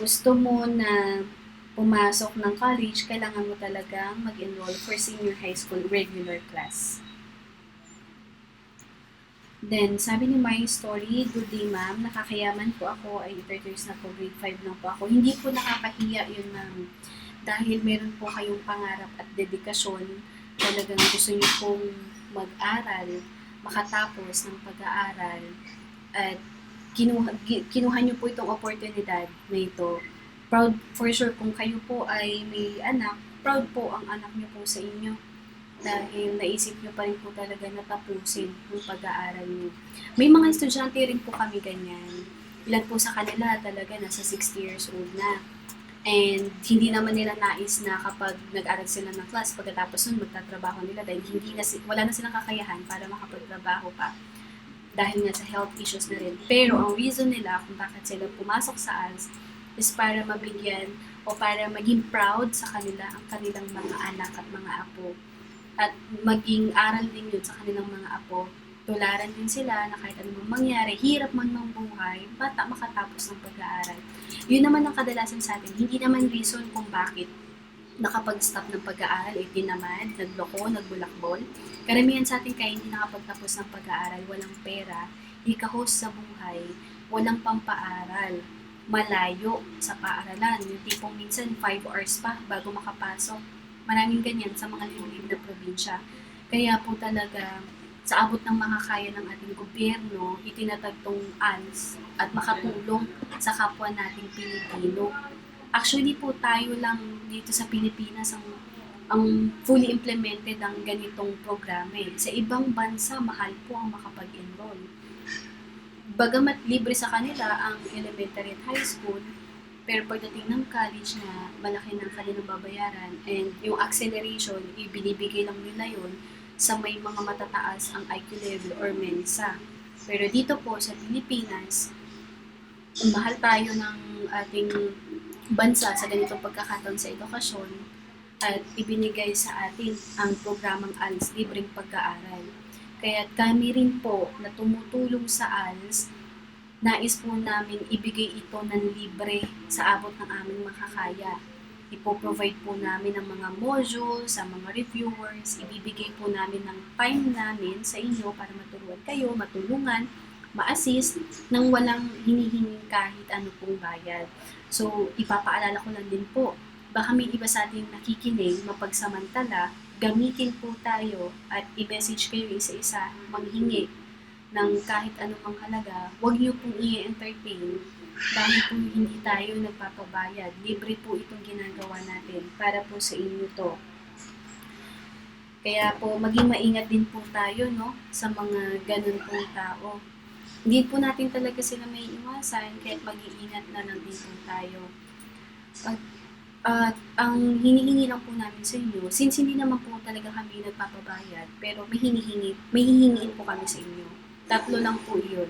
gusto mo na pumasok ng college, kailangan mo talagang mag-enroll for senior high school regular class. Then, sabi ni My Story, good day ma'am, nakakayaman po ako, ay 30 years na po, grade 5 lang po ako. Hindi po nakakahiya yun ma'am. Dahil meron po kayong pangarap at dedikasyon, talagang gusto niyo pong mag-aral, makatapos ng pag-aaral, at kinuha niyo po itong oportunidad na ito. Proud for sure kung kayo po ay may anak, proud po ang anak niyo po sa inyo dahil naisip niyo pa rin po talaga na tapusin yung pag-aaral niyo. May mga estudyante rin po kami ganyan. Ilan po sa kanila talaga nasa 60 years old na. And hindi naman nila nais na kapag nag-aral sila ng class, pagkatapos nun magtatrabaho nila dahil wala na silang kakayahan para makapagtrabaho pa. Dahil nga sa health issues na rin. Pero ang reason nila kung bakit sila pumasok sa ALS is para mabigyan o para maging proud sa kanila ang kanilang mga anak at mga apo. At maging aral din yun sa kanilang mga apo. Tularan din sila na kahit anong mangyari, hirap man ng buhay, bata makatapos ng pag-aaral. Yun naman ang kadalasan sa atin. Hindi naman reason kung bakit nakapag-stop ng pag-aaral, tinamad, nagloko, nagbulakbol. Karamihan sa atin kaya hindi nakapagtapos ng pag-aaral, walang pera, ikahos sa buhay, walang pampaaral, malayo sa paaralan. Yung tipong minsan 5 hours pa bago makapasok. Maraming ganyan sa mga liblib na probinsya. Kaya po talaga, sa abot ng makakaya ng ating gobyerno, itinatag tong ALS at makatulong sa kapwa nating Pilipino. Actually po tayo lang dito sa Pilipinas ang fully implemented ang ganitong programa eh. Sa ibang bansa, mahal po ang makapag-enroll. Bagamat libre sa kanila ang elementary at high school, pero pagdating ng college na malaki ng kanilang babayaran and yung acceleration, ibinibigay lang nila yun sa may mga matataas ang IQ level or Mensa. Pero dito po sa Pilipinas, mahal tayo ng ating bansa sa ganitong pagkakataon sa edukasyon at ibinigay sa atin ang programang ALS, libreng pagkaaral. Kaya kami rin po na tumutulong sa ALS, nais po namin ibigay ito ng libre sa abot ng aming makakaya. Ipoprovide po namin ng mga modules, sa mga reviewers, ibibigay po namin ng time namin sa inyo para maturuan kayo, matulungan, ma-assist nang walang hinihinging kahit ano pong bayad. So, ipapaalala ko lang din po, baka may iba sa ating nakikinig, mapagsamantala, gamitin po tayo at i-message kayo isa-isa, manghingi ng kahit anumang halaga, huwag niyo pong i-entertain dahil po hindi tayo nagpapabayad. Libre po itong ginagawa natin para po sa inyo to. Kaya po, maging maingat din po tayo no, sa mga ganun pong tao. Hindi po natin talaga sila may iwasan, kaya mag-iingat na lang din po tayo. At ang hinihingi lang po namin sa inyo, since hindi naman po talaga kami nagpapabayad, pero may hihingiin po kami sa inyo. 3 lang po yun.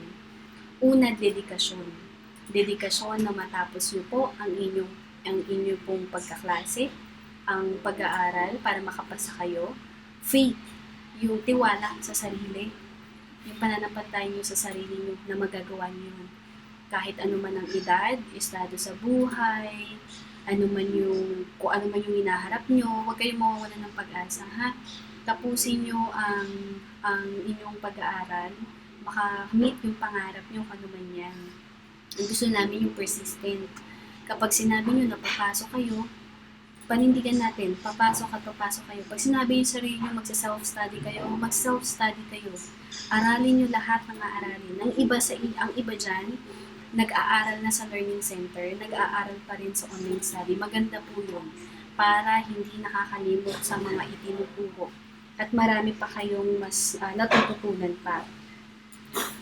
Una, dedikasyon. Dedikasyon na matapos nyo po ang inyong pong pagkaklase, ang pag-aaral para makapasa kayo. Faith, yung tiwala sa sarili, yung pananampalataya nyo sa sarili nyo na magagawa nyo yun. Kahit ano man ang edad, estado sa buhay, kung ano man yung hinaharap nyo, huwag kayong mawawala ng pag-asa, ha? Tapusin nyo ang inyong pag-aaral makamit yung pangarap nyo kung ano man yan. Ang gusto namin yung persistent. Kapag sinabi nyo na papasok kayo, panindigan natin, papasok at papasok kayo. Pag sinabi yung sarili nyo, magsa-self-study kayo, mag-self-study kayo. Aralin nyo lahat ng aaralin. Ang iba dyan, nag-aaral na sa learning center, nag-aaral pa rin sa online study. Maganda po yun para hindi nakakalimot sa mga itinuturo. At marami pa kayong mas natututunan pa.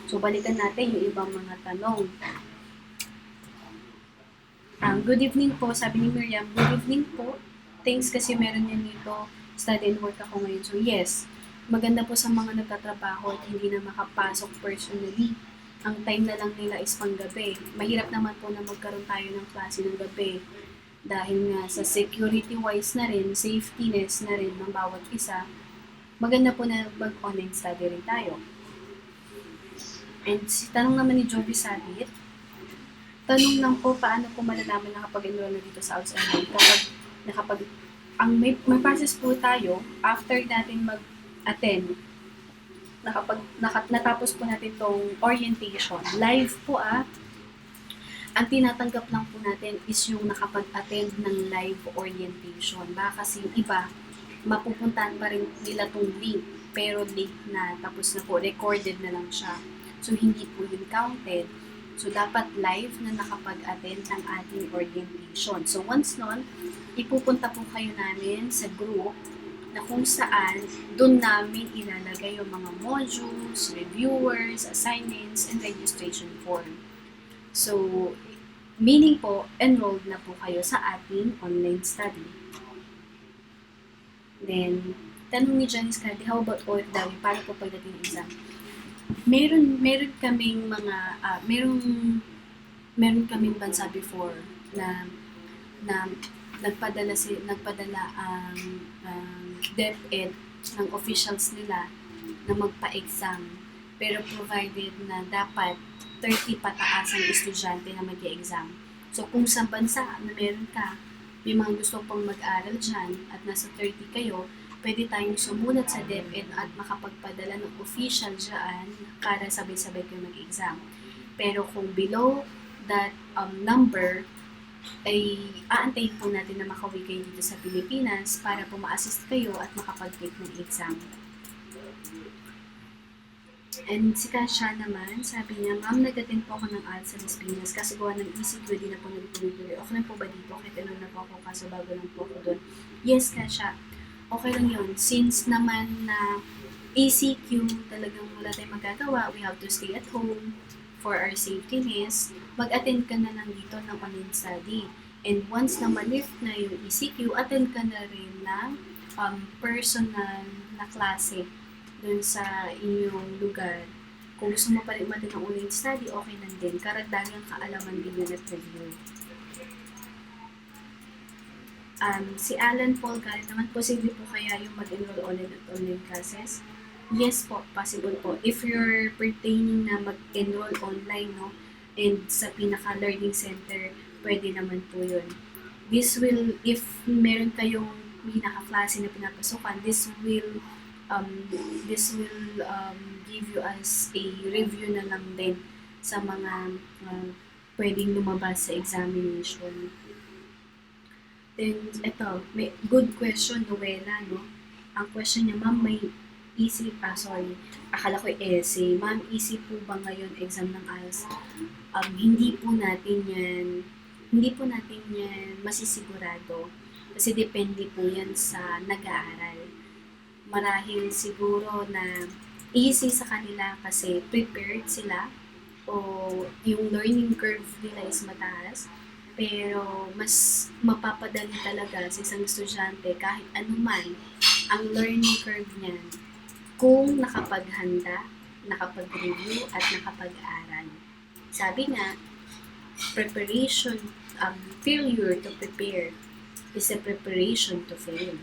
So, balikan natin yung ibang mga tanong. Good evening po, sabi ni Miriam. Good evening po. Thanks kasi meron yan dito. Study and work ako ngayon. So, yes, maganda po sa mga nagtatrabaho at hindi na makapasok personally. Ang time na lang nila is panggabi. Mahirap naman po na magkaroon tayo ng klase ng gabi. Dahil nga sa security-wise na rin, safetyness na rin ng bawat isa, maganda po na mag-online study rin tayo. And si tanong naman ni Joby Sabit, tanong lang po paano po malalaman nakapag-enroll na dito sa ALS Online may process po tayo after natin mag-attend natapos po natin tong orientation live po ang tinatanggap lang po natin is yung nakapag-attend ng live orientation. Baka kasi yung iba mapupuntahan pa rin nila tong link pero late na tapos na po recorded na lang siya, so hindi po yun counted. So, dapat live na nakapag-attend ng ating orientation. So, once nun, ipupunta po kayo namin sa group na kung saan doon namin ilalagay yung mga modules, reviewers, assignments, and registration form. So, meaning po, enrolled na po kayo sa ating online study. Then, tanong ni Janice Cardi, how about OFW? Paano po pagdating ng exam? Meron kaming mga meron kaming bansa before na nagpadala ang DepEd ng officials nila na magpa-exam, pero provided na dapat 30 pataas ang estudyante na mag-e-exam. So kung sa bansa na meron ka, may mga gusto pang mag-aral dyan at nasa 30 kayo, pwede tayong sumunod sa DepEd at makapagpadala ng official dyan para sabay-sabay kayo mag-exam. Pero kung below that number, ay aantayin po natin na makauwi kayo dito sa Pilipinas para po ma-assist kayo at makapag-take ng exam. And si Kasha naman, sabi niya, Ma'am, nag-attend po ako ng ALS sa Las Piñas kasi gawa ng ECQ, di na po nagtuloy-tuloy. Okay na po ba dito? Kahit ano na po ako, kaso bago lang po ako doon. Yes, Kasha. Okay lang yun. Since naman na ECQ, talagang wala tayong magagawa, we have to stay at home for our safetyness, mag-attend ka na lang dito ng online study. And once na ma-lift na yung ECQ, attend ka na rin ng personal na klase dun sa inyong lugar. Kung gusto mo pa rin umattend ng online study, okay lang din. Karagdagang kaalaman din yun at review. Si Alan Paul Garrett naman, posible po kaya yung mag-enroll online classes? Yes po, possible po. If you're pertaining na mag-enroll online, no, and sa pinaka-learning center, pwede naman po yun. This will, if meron kayong pinaka-klase na pinapasukan, this will give you as a review na lang din sa mga pwedeng lumabas sa examination. Then, may good question, Noela, no? Ang question niya, Ma'am, may akala ko essay. Ma'am, easy po ba ngayon exam ng ALS? Hindi po natin yan masisigurado. Kasi depende po yan sa nag-aaral. Marahil siguro na easy sa kanila kasi prepared sila o yung learning curve nila is mataas. Pero mas mapapadali talaga sa isang estudyante kahit anuman ang learning curve niyan kung nakapaghanda, nakapag-review at nakapag-aral. Sabi nga, failure to prepare is a preparation to fail.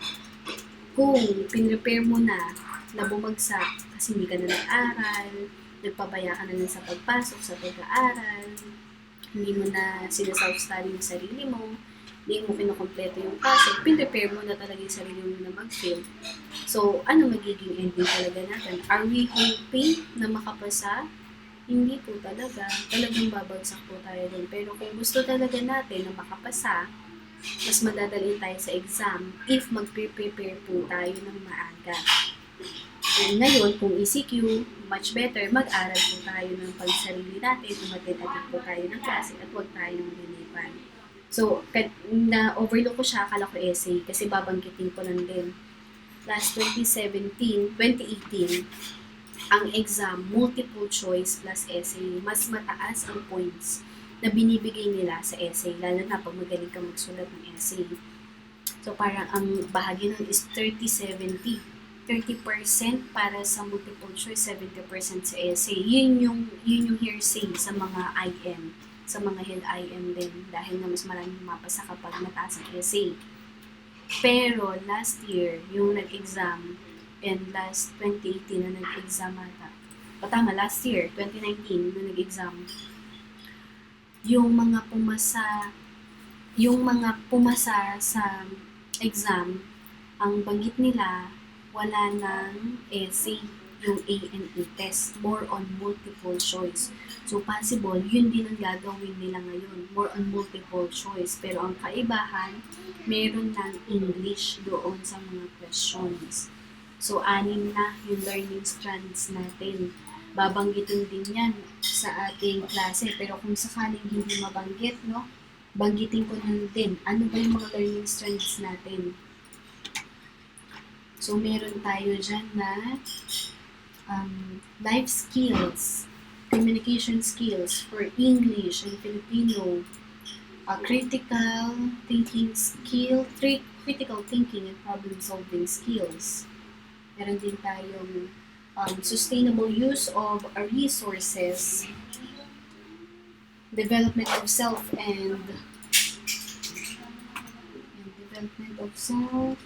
Kung pinrepare mo na bumagsak kasi hindi ka na nag-aral, nagpabaya ka na lang sa pagpasok sa pag-aaral, hindi mo na sinaself-study yung sarili mo, hindi mo kinukompleto yung klase, pinrepare mo na talaga yung sarili mo na mag-fail. So, ano magiging ending talaga natin? Are we hoping na makapasa? Hindi po talaga. Talagang babagsak po tayo din. Pero kung gusto talaga natin na makapasa, mas madadali tayo sa exam if mag-prepare po tayo ng maaga. And ngayon, kung ECQ, much better, mag-aral po tayo ng pagsarili natin, umatin-atin po tayo ng klase at huwag tayong lilipan. So, na-overlook ko siya, akala ko essay, kasi babanggitin ko lang din. Last 2018, ang exam, multiple choice plus essay, mas mataas ang points na binibigay nila sa essay, lalo na pag magaling ka magsulat ng essay. So, parang ang bahagi nun is 30-70. 30% para sa multiple choice, 70% sa essay. Yun yung hearsay sa mga IM, sa mga head IM din, dahil na mas maraming mapasa kapag mataas ang essay. Pero last year, yung nag-exam, and last 2018 na nag-exam ata. Tama, last year, 2019 na nag-exam. Yung mga pumasa sa exam, ang banggit nila, wala ng essay, yung A&E test, more on multiple choice. So, possible, yun din ang gagawin nila ngayon, more on multiple choice. Pero ang kaibahan, meron ng English doon sa mga questions. So, 6 na yung learning strands natin. Babanggitin din yan sa ating klase. Pero kung sakaling hindi mabanggit, no, banggitin ko na din. Ano ba yung mga learning strands natin? So, meron tayo dyan na life skills, communication skills for English and Filipino, critical thinking and problem-solving skills. Meron din tayong sustainable use of resources, development of self, and development of self,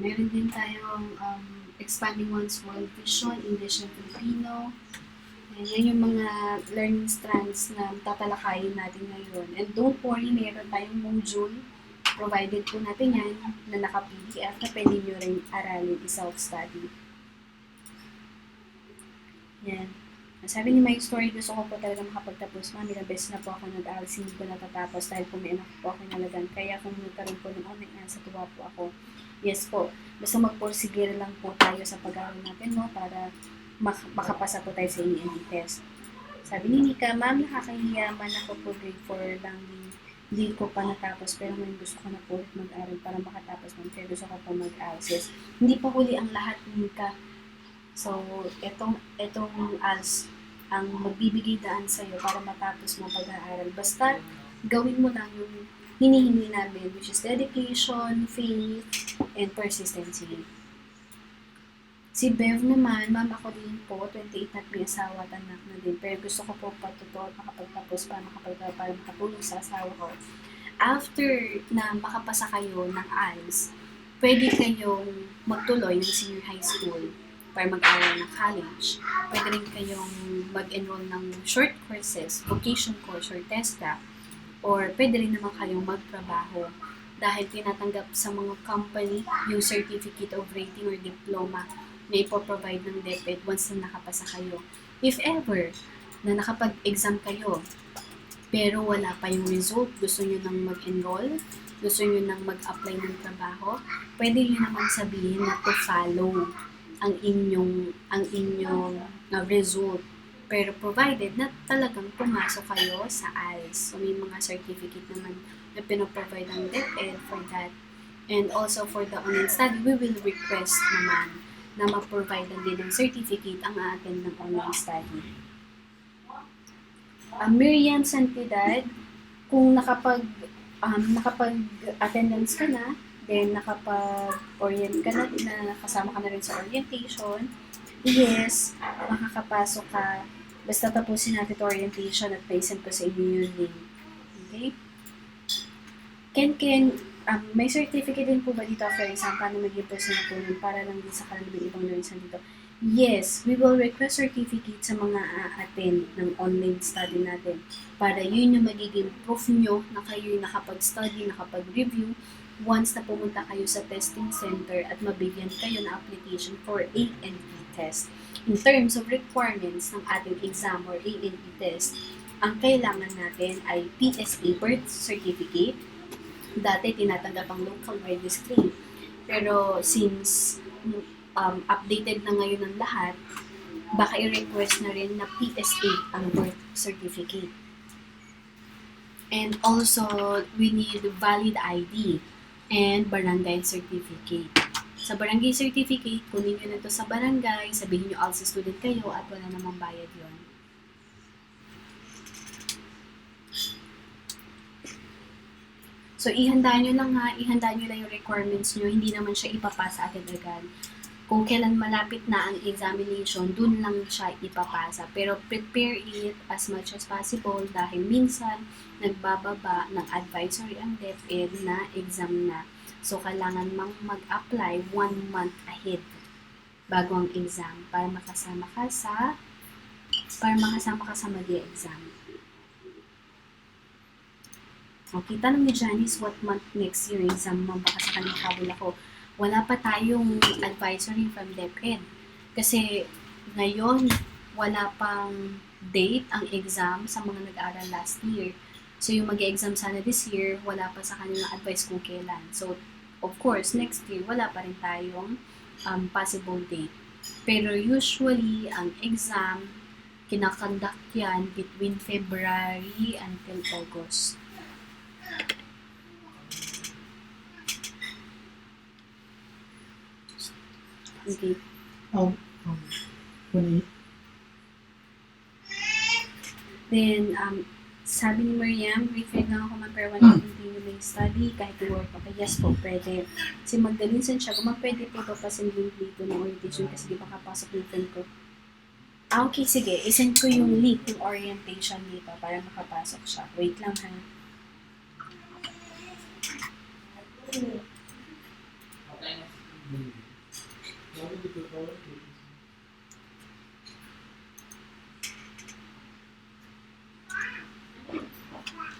meron din tayong expanding one's world vision, English and Filipino. And yan yung mga learning strands na tatalakayin natin ngayon. And don't worry, meron tayong module. Provided po natin yan na naka-PDF na pwede nyo rin aralin i-self-study. Yan. Sabi ni my story, gusto ko po talaga makapagtapos. Ilang beses na po ako nag-ALS, hindi ko natatapos dahil po may anak po ako nalagan. Kaya kung nagkaroon po ng online sa tuwa po ako. Yes po, basta mag-persevere lang po tayo sa pag-aaral natin, no, para makapasa po tayo sa END test. Sabi ni Nika, ma'am, nakakahiya man ako po grade 4 lang, hindi ko pa natapos, pero ngayon gusto ko na po ulit mag-aral para makatapos man, kaya gusto ko pa mag-ALS. Hindi pa huli ang lahat, Nika. So, etong ALS ang magbibigay daan sa'yo para matapos mo pag-aaral. Basta, gawin mo lang yung hinihingi namin, which is dedication, faith, and persistency. Si Bev naman, ma'am ako din po, 28 at may asawa at anak na din. Pero gusto ko po patuto at makapagtapos para makatulong sa asawa ko. After na makapasa kayo ng ALS, pwede kayong magtuloy ng senior high school para mag-aral ng college. Pwede rin kayong mag-enroll ng short courses, vocation course or TESDA. Or pwede rin naman kayong magtrabaho dahil tinatanggap sa mga company yung certificate of rating or diploma na ipoprovide ng DepEd once na nakapasa kayo. If ever na nakapag-exam kayo pero wala pa yung result, gusto nyo nang mag-enroll, gusto nyo nang mag-apply ng trabaho, pwede nyo naman sabihin na to follow ang inyong result. Pero provided na talagang pumasok kayo sa ALS. So, may mga certificate naman na pinoprovide ang DepEd for that. And also for the online study, we will request naman na ma-provide din ng certificate ang a-attend ng online study. Miriam Santidad, kung nakapag-attendance ka na, then nakapag-orient ka na, nakasama ka na rin sa orientation, yes, makakapasok ka. Basta tapusin natin ito orientation at pa-send ko sa inyo yung link. Okay? may certificate din po ba dito for example na mag-i-present po nun para lang din sa karamihan ibang learners dito? Yes, we will request certificate sa mga a-attend ng online study natin para yun yung magiging proof nyo na kayo'y nakapag-study, nakapag-review once na pumunta kayo sa testing center at mabigyan kayo ng application for A&E test. In terms of requirements ng ating exam or A&E test, ang kailangan natin ay PSA birth certificate. Dati tinatanggap ang local registry. Pero since updated na ngayon ang lahat, baka i-request na rin na PSA ang birth certificate. And also, we need valid ID and barangay certificate. Sa barangay certificate, kunin nyo na ito sa barangay, sabihin nyo ALS student kayo at wala namang bayad yon. So, ihanda nyo lang yung requirements nyo, hindi naman siya ipapasa agad-agad. Kung kailan malapit na ang examination, dun lang siya ipapasa. Pero prepare it as much as possible dahil minsan nagbababa ng advisory ang DepEd na exam na. So, kailangan mag-apply 1 month ahead bago ang exam para makasama ka sa mag-exam. Okay, tanong ni Janice, what month next year exam mo? Baka sa kanyang kabul ako. Wala pa tayong advisory from DepEd. Kasi ngayon, wala pang date ang exam sa mga nag-aaral last year. So, yung mag-exam sana this year, wala pa sa kanilang advice kung kailan. So, of course, next year, wala pa rin tayong possible date. Pero usually, ang exam, kinakonduct yan between February until August. Okay. Then, sabi ni Mariam, refer lang ako mag-1 na continue may study kahit work. Okay, yes po, pwede. Si Magdalene Santiago, pwede po ba pa-send link dito ng orientation kasi di ba kapasok yung friend ko? Okay, sige. I-send ko yung link ng orientation dito para makapasok siya. Wait lang ha.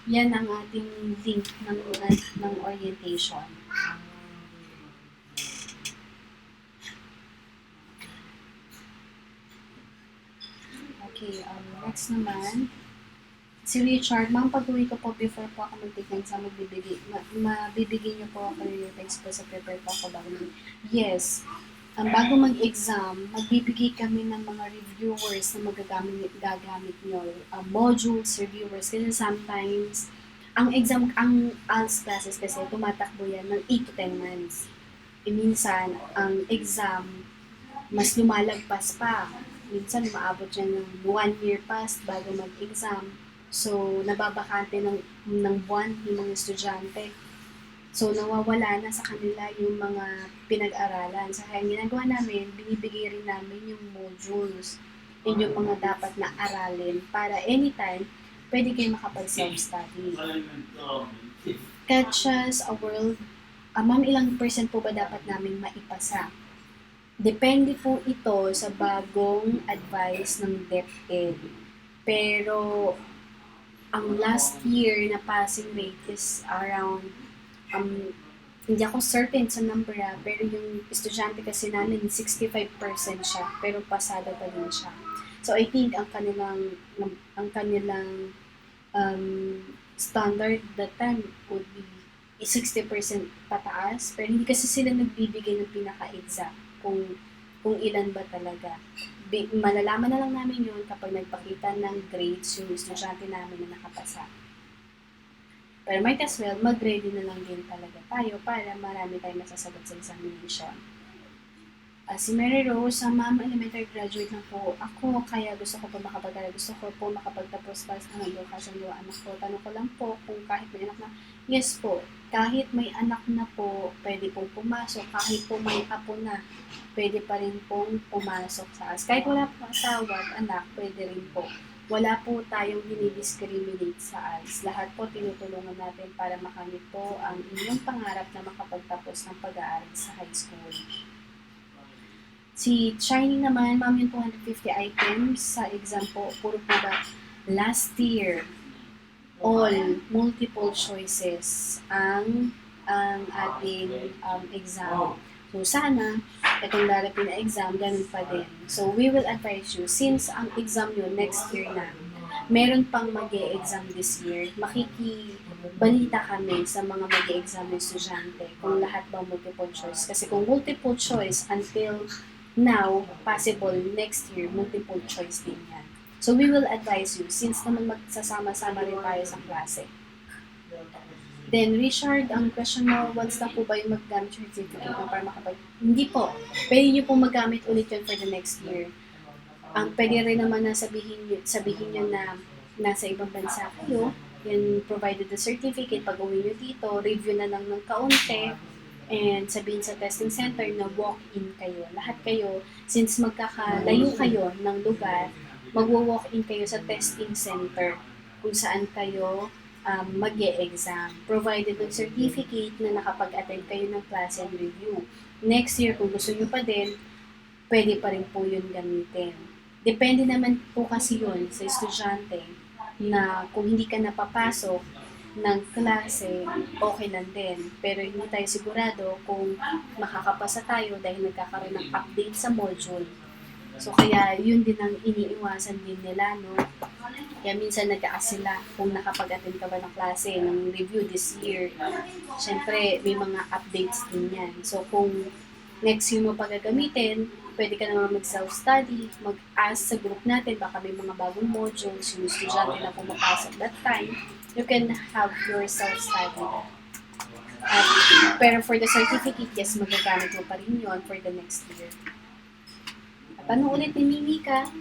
Yan ang ating link ng orientation. Okay, next naman. Si Richard, ma'am, pag-uwi ko po before po ako mag-take ng exam, mabibigay niyo po ako yung text po sa prepare po ako bago Yes. Bago mag-exam, magbibigay kami ng mga reviewers na gagamit nyo. Modules, reviewers. Kasi sometimes, ang ALS classes kasi tumatakbo yan ng 8 to 10 months. Minsan, ang exam, mas lumalagpas pa. Minsan, maabot yan ng 1 year past bago mag-exam. So, nababakante ng buwan yung mga estudyante. So, nawawala na sa kanila yung mga pinag-aralan. So, kaya ginagawa namin, binibigay rin namin yung modules and yung mga dapat na aralin para anytime, pwede kayo makapag-self-study. Catch us a world, ma'am, ilang percent po ba dapat namin maipasa? Depende po ito sa bagong advice ng DepEd. Pero, ang last year na passing rate is around, hindi ako certain sa number pero yung estudyante kasi namin 65% siya, pero pasado pa din siya. So I think ang kanilang standard that time would be 60% pataas, pero hindi kasi sila nagbibigay ng pinaka-exact kung ilan ba talaga. Malalaman na lang namin yun kapag nagpakita ng grades yung estudyante namin na nakapasa. Pero might as well, mag-ready na lang din talaga tayo para marami tayong masasagot sa examination. Si Mary Rose, ma'am, elementary graduate na po ako, kaya gusto ko po makapagtapos para sa education ng anak ko. Tanong ko lang po kung kahit may anak na, yes po, kahit may anak na po, pwede pong pumasok, kahit po may apo na, pwede pa rin pong pumasok sa ALS. Kahit wala po asawa at anak, pwede rin po. Wala po tayong dinidiscriminate sa ALS. Lahat po tinutulungan natin para makamit po ang inyong pangarap na makapagtapos ng pag-aaral sa high school. Si Shiny naman, ma'am, yung 250 items sa exam po, puro po ba last year, all multiple choices ang ating exam. So sana, itong darating na exam, ganun pa din. So we will advise you, since ang exam nyo next year na, meron pang mag-e-exam this year, makikibalita kami sa mga mag-e-exam na estudyante kung lahat ba multiple choice. Kasi kung multiple choice until now, possible next year, multiple choice din yan. So we will advise you, since naman magsasama-sama rin tayo sa klase. Then, Richard, ang question mo, once na po ba yung mag-gamit yung certificate mo para makapag... Hindi po. Pwede nyo po mag-gamit ulit yun for the next year. Ang pwede rin naman na sabihin nyo na nasa ibang bansa kayo, yan provided the certificate, pag uwi nyo dito, review na lang ng kaunti, and sabihin sa testing center na walk-in kayo. Lahat kayo, since magkakalayo kayo ng lugar, magwo-walk-in kayo sa testing center kung saan kayo mag-e-exam. Provided ng certificate na nakapag-attend kayo ng class and review. Next year, kung gusto nyo pa din, pwede pa rin po yun gamitin. Depende naman po kasi yun sa estudyante na kung hindi ka napapasok ng klase, okay lang din. Pero hindi tayo sigurado kung makakapasa tayo dahil nagkakaroon ng update sa module. So kaya yun din ang iniiwasan din nila, no? Kaya minsan nag-aas sila kung nakapag-attend ka ba ng klase, ng review this year. Siyempre, may mga updates din yan. So kung next year mo pagagamitin, pwede ka naman mag-self-study, mag-ask sa group natin, baka may mga bagong modules, yung estudyante na pumapasok that time, you can have your self-study. Pero for the certificate, yes, magagamit mo pa rin yun for the next year. At ano ulit ni Mimika?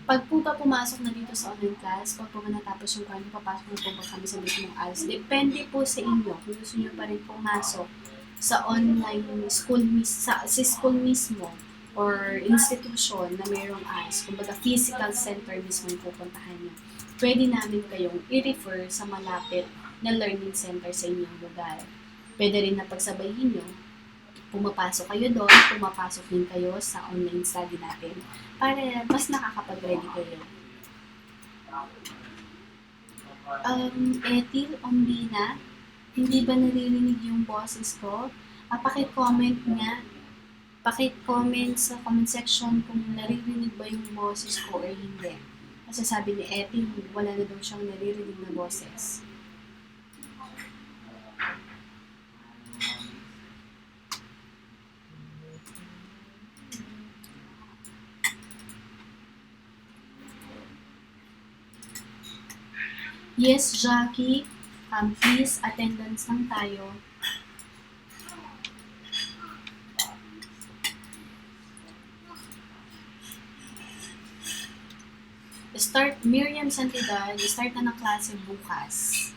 Pag po ba pumasok na dito sa online class, pag po ba natapos yung kanya, papasok na po ba kami sa mismong ALS? Depende po sa inyo kung gusto nyo pa rin pumasok sa online school, sa school mismo or institution na mayroong ALS, kumbaga physical center mismo yung pupuntahan nyo. Pwede namin kayong i-refer sa malapit na learning center sa inyong lugar. Pwede rin na pagsabayin nyo, pumapasok kayo doon, pumapasok din kayo sa online study natin para mas nakakapag-ready kayo. Ethel Ombina, hindi ba naririnig yung boses ko? Paki-comment nga. Paki-comment sa comment section kung naririnig ba yung boses ko or hindi. Kasi sabi ni Ethel, wala na daw siyang naririnig na boses. Yes, Jackie. Please, attendance lang tayo. Miriam Santidad, start na ng klase bukas.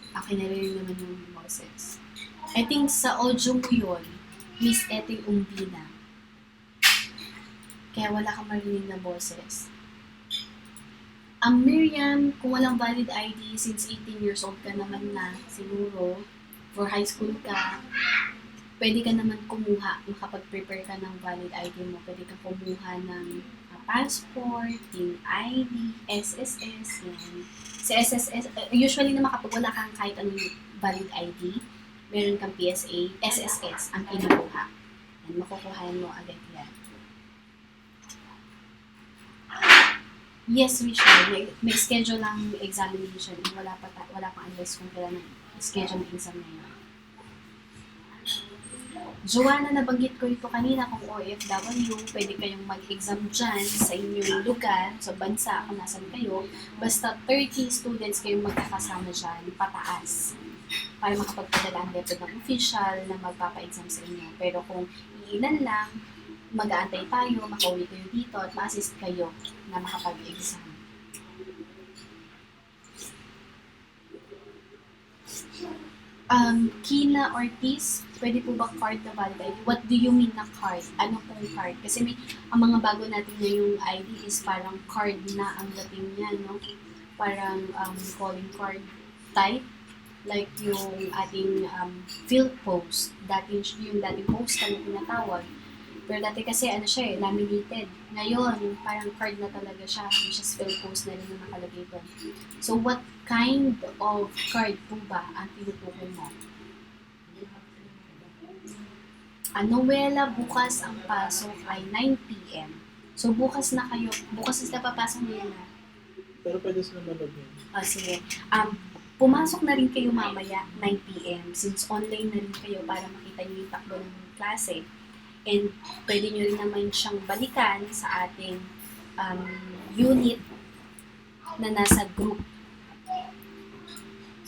Okay, narinig naman yung boses. I think sa audio mo yun, Miss Ethel Umbina. Kaya wala kang marinig na boses. Miriam, kung walang valid ID, since 18 years old ka naman na, siguro, for high school ka, pwede ka naman kumuha, makapag-prepare ka ng valid ID mo. Pwede ka kumuha ng passport, yung ID, SSS, yan. Sa SSS, usually naman kapag wala kang kahit anong valid ID, meron kang PSA, SSS ang kinukuha. Yan, makukuhaan mo agad yan. Yes, Richard, may schedule lang examination. Wala pang advice kung kailan schedule ng exam na yun. Joanna, nabanggit ko ito kanina kung OFW, pwede kayong mag-exam dyan sa inyong lugar, sa bansa, kung nasan kayo. Basta 30 students kayong magkakasama dyan, pataas, para makapagpadala ang letter ng official na magpapa-exam sa inyo. Pero kung iilan lang, mag-aantay tayo, makauwi kayo dito at ma-assist kayo na makapag-exam. Kina Ortiz, pwede po ba card na valid ID? What do you mean na card? Ano pong card? Kasi ang mga bago natin na yung ID is parang card na ang dating niya, no? Parang calling card type. Like yung ating field post, yung dating post na tinatawag. Pero dati kasi ano siya laminated. Ngayon, parang card na talaga siya, which is field post na rin na nakalagay doon. So, what kind of card po ba ang tinutukoy mo? Noela, bukas ang pasok ay 9 p.m. So, bukas na papasok ngayon na. Pero pwede sila manood yun. Sige. Pumasok na rin kayo mamaya, 9 p.m. Since online na rin kayo para makita niyo yung takbo ng klase. And pwede nyo rin naman siyang balikan sa ating unit na nasa group.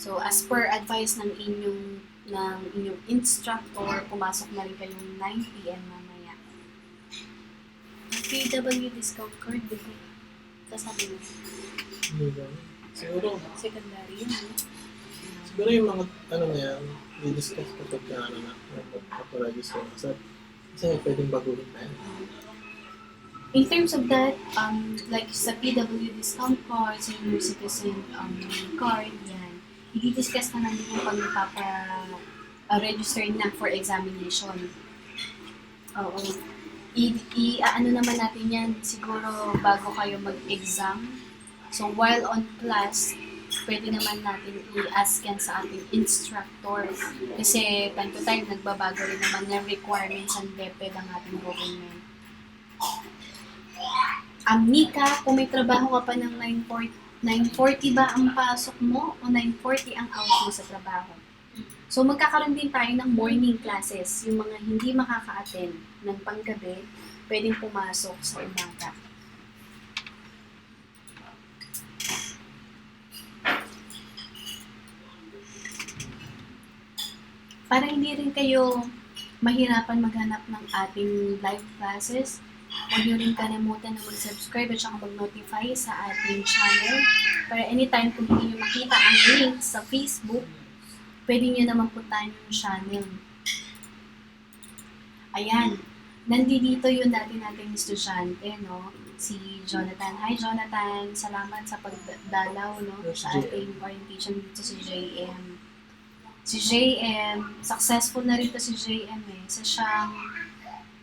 So, as per advice ng inyong instructor, pumasok na rin kayong 9 p.m. mamaya. PW discount card, di ba? Kasabi mo. Hindi ba? Siguro. Secondary yun, eh. Siguro yung mga ano na yan, i-discuss kapag mag-register na. Kasi pwedeng baguhin na yan. In terms of that, like sa PW discount card, sa Senior Citizen card, yan, i-discuss na natin kung pag register na for examination. Oo. Ano naman natin yan, siguro bago kayo mag-exam. So, while on class, pwede naman natin i-ask yan sa ating instructor. Kasi time to time, nagbabago rin naman ng requirements and DepEd ang ating government. Mika, kung may trabaho ka pa ng 9:40 ba ang pasok mo o 9:40 ang out mo sa trabaho? So, magkakaroon din tayo ng morning classes. Yung mga hindi makaka-attend ng panggabi, pwedeng pumasok sa umaga. Para hindi rin kayo mahirapan maghanap ng ating live classes, huwag nyo rin kalimutan na mag-subscribe at saka mag-notify sa ating channel. Para anytime kung hindi nyo makita ang link sa Facebook, pwede nyo naman puntahan yung channel. Ayan. Nandito yung dati nating estudyante, no? Si Jonathan. Hi, Jonathan. Salamat sa pagdalaw, no? Sa ating orientation dito sa JM. Si JM, successful na rin to si JM eh. Sa siyang,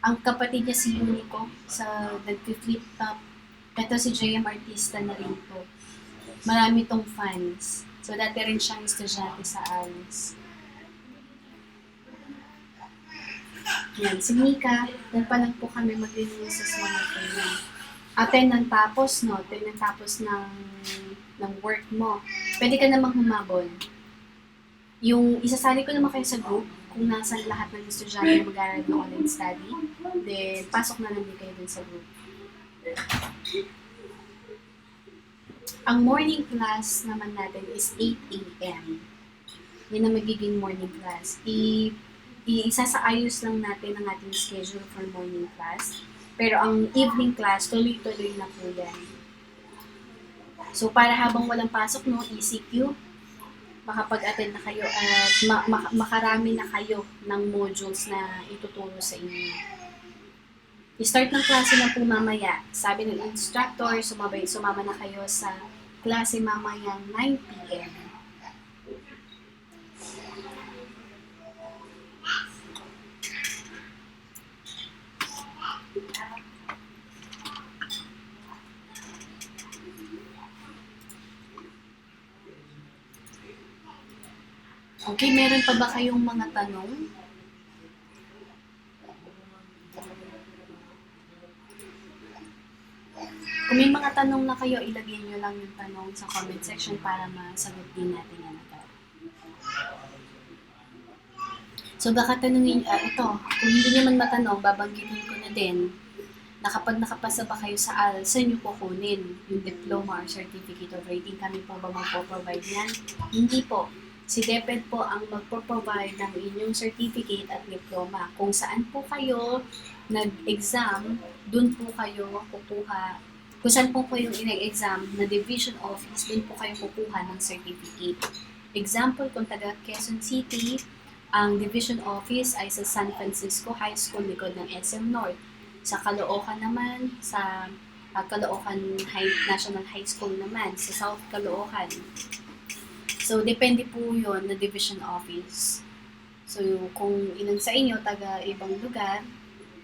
ang kapatid niya si Unico sa nag-flip top. Ito si JM artista na rin to. Marami tong fans. So dati rin siyang estudyante sa ALS. Yan, si Mika, doon pa lang po kami mag-release sa mga training. At nang tapos, no? Nang tapos ng work mo, pwede ka namang humabol. Yung isasali ko naman kayo sa group, kung nasan lahat ng estudyante na mag-aaral ng online study, then pasok na lang din kayo dun sa group. Ang morning class naman natin is 8 a.m. Yan ang magiging morning class. Isasaayos lang natin ang ating schedule for morning class. Pero ang evening class, tuloy-tuloy na po yan. So para habang walang pasok, no, ECQ, makapag-attend na kayo at makarami na kayo ng modules na ituturo sa inyo. I-start ng klase na po mamaya. Sabi ng instructor, sumama na kayo sa klase mamaya 9 p.m. Okay, meron pa ba kayong mga tanong? Kung may mga tanong na kayo, ilagay nyo lang yung tanong sa comment section para masagot din natin yan agad. So baka tanungin, ito, kung hindi nyo man matanong, babanggitin ko na din na kapag nakapasa ba kayo sa ALS, saan nyo kukunin yung diploma or certificate of rating? Kami po ba magpo-provide yan? Hindi po. Si DepEd po ang magpo-provide ng inyong certificate at diploma. Kung saan po kayo nag-exam, dun po kayo kukuha. Kung saan po kayo in-exam na division office, dun po kayo kukuha ng certificate. Example, kung taga Quezon City, ang division office ay sa San Francisco High School, likod ng SM North. Sa Caloocan naman, sa Caloocan National High School naman, sa South Caloocan. So, depende po yun na division office. So, kung ilan sa inyo taga ibang lugar,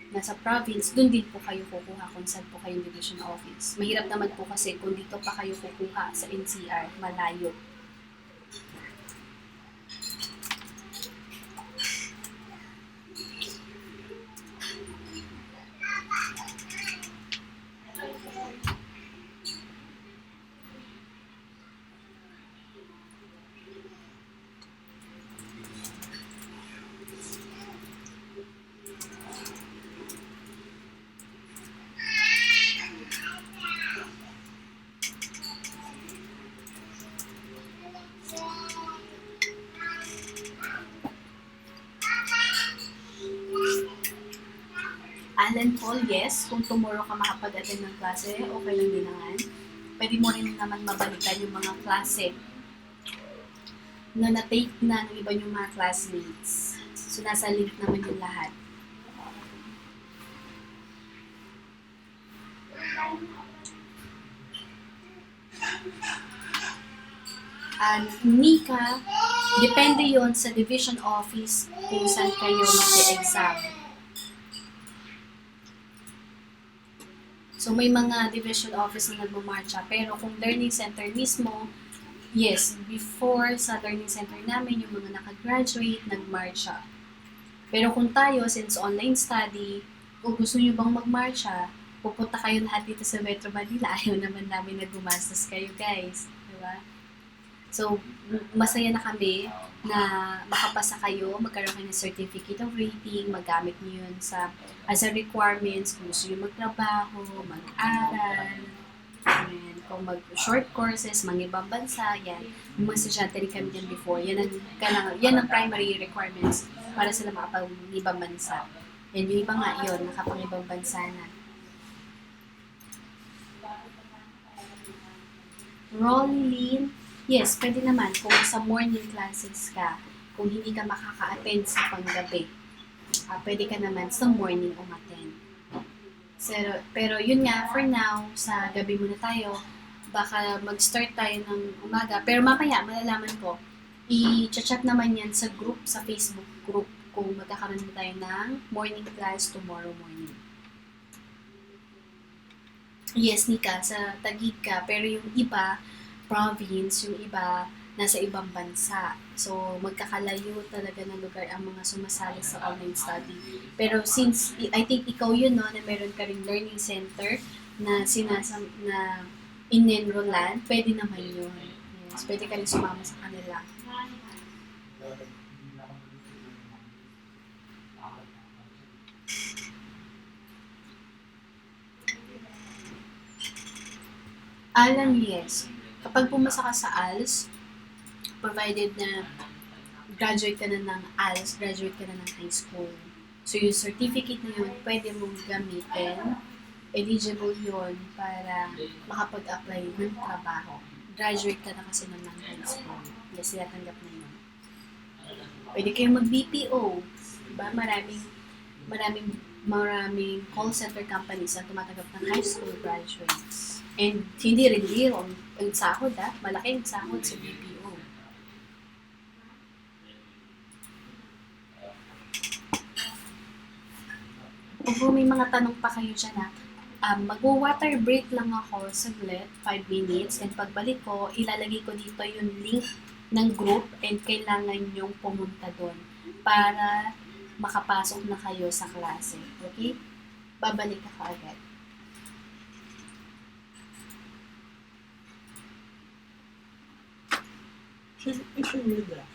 nasa province, dun din po kayo kukuha kung saan po kayong division office. Mahirap naman po kasi kung dito pa kayo kukuha sa NCR, malayo. Alan Paul, yes. Kung tomorrow ka makapag-attend ng klase, okay lang din naman. Pwede mo rin naman mabalikan yung mga klase na na-take na ng iba yung mga classmates. So, nasa link naman yung lahat. Nika, depende yon sa division office kung saan kayo mag-exam. So, may mga division office na nagmamarcha. Pero kung learning center mismo, yes, before sa learning center namin, yung mga nakagraduate, nagmarcha. Pero kung tayo, since online study, kung gusto nyo bang magmarcha, pupunta kayo lahat dito sa Metro Manila. Ayaw naman namin na gumastos kayo, guys. Diba? So, masaya na kami na makapasa kayo, magkaroon kayo ng certificate of rating, magamit niyo yun sa, as a requirements, kung gusto nyo magtrabaho, mag-aral, and kung mag-short courses, mga ibang bansa, yan. Yung mga estudyante rin kami yan before, yan ang primary requirements para sila makapag-ibang bansa. And yung iba nga yun, nakapang-ibang bansa na. Rollin, yes, pwede naman kung sa morning classes ka, kung hindi ka makaka-attend sa panggabi, pwede ka naman sa morning umattend. Pero yun nga, for now, sa gabi muna tayo, baka mag-start tayo ng umaga. Pero mamaya, malalaman ko, i-chat naman yan sa group, sa Facebook group, kung magkakaroon tayo ng morning class tomorrow morning. Yes, Nika, sa Taguig ka, pero yung iba, province, yung iba, nasa ibang bansa. So, magkakalayo talaga ng lugar ang mga sumasali sa online study. Pero since, I think ikaw yun, no, na meron ka ring learning center na na in-enrollan, pwede naman yun. Yes, pwede ka rin sumama sa kanila. Alam, yes. Kapag pumasa ka sa ALS, provided na graduate ka na ng ALS, graduate ka na ng high school. So, yung certificate na yun, pwede mong gamitin. Eligible yun para makapag-apply ng trabaho. Graduate ka na kasi ng high school. Yes, tinatanggap na yun. Pwede kayong mag-BPO. Diba? Maraming call center companies na tumatanggap ng high school graduates. And hindi rin zero ang sahod, malaki ang sahod sa BPO. Kung may mga tanong pa kayo dyan, mag-water break lang ako saglit, 5 minutes, and pagbalik ko, ilalagay ko dito yung link ng group and kailangan nyong pumunta doon para makapasok na kayo sa klase. Okay? Babalik ako agad. Issue with that.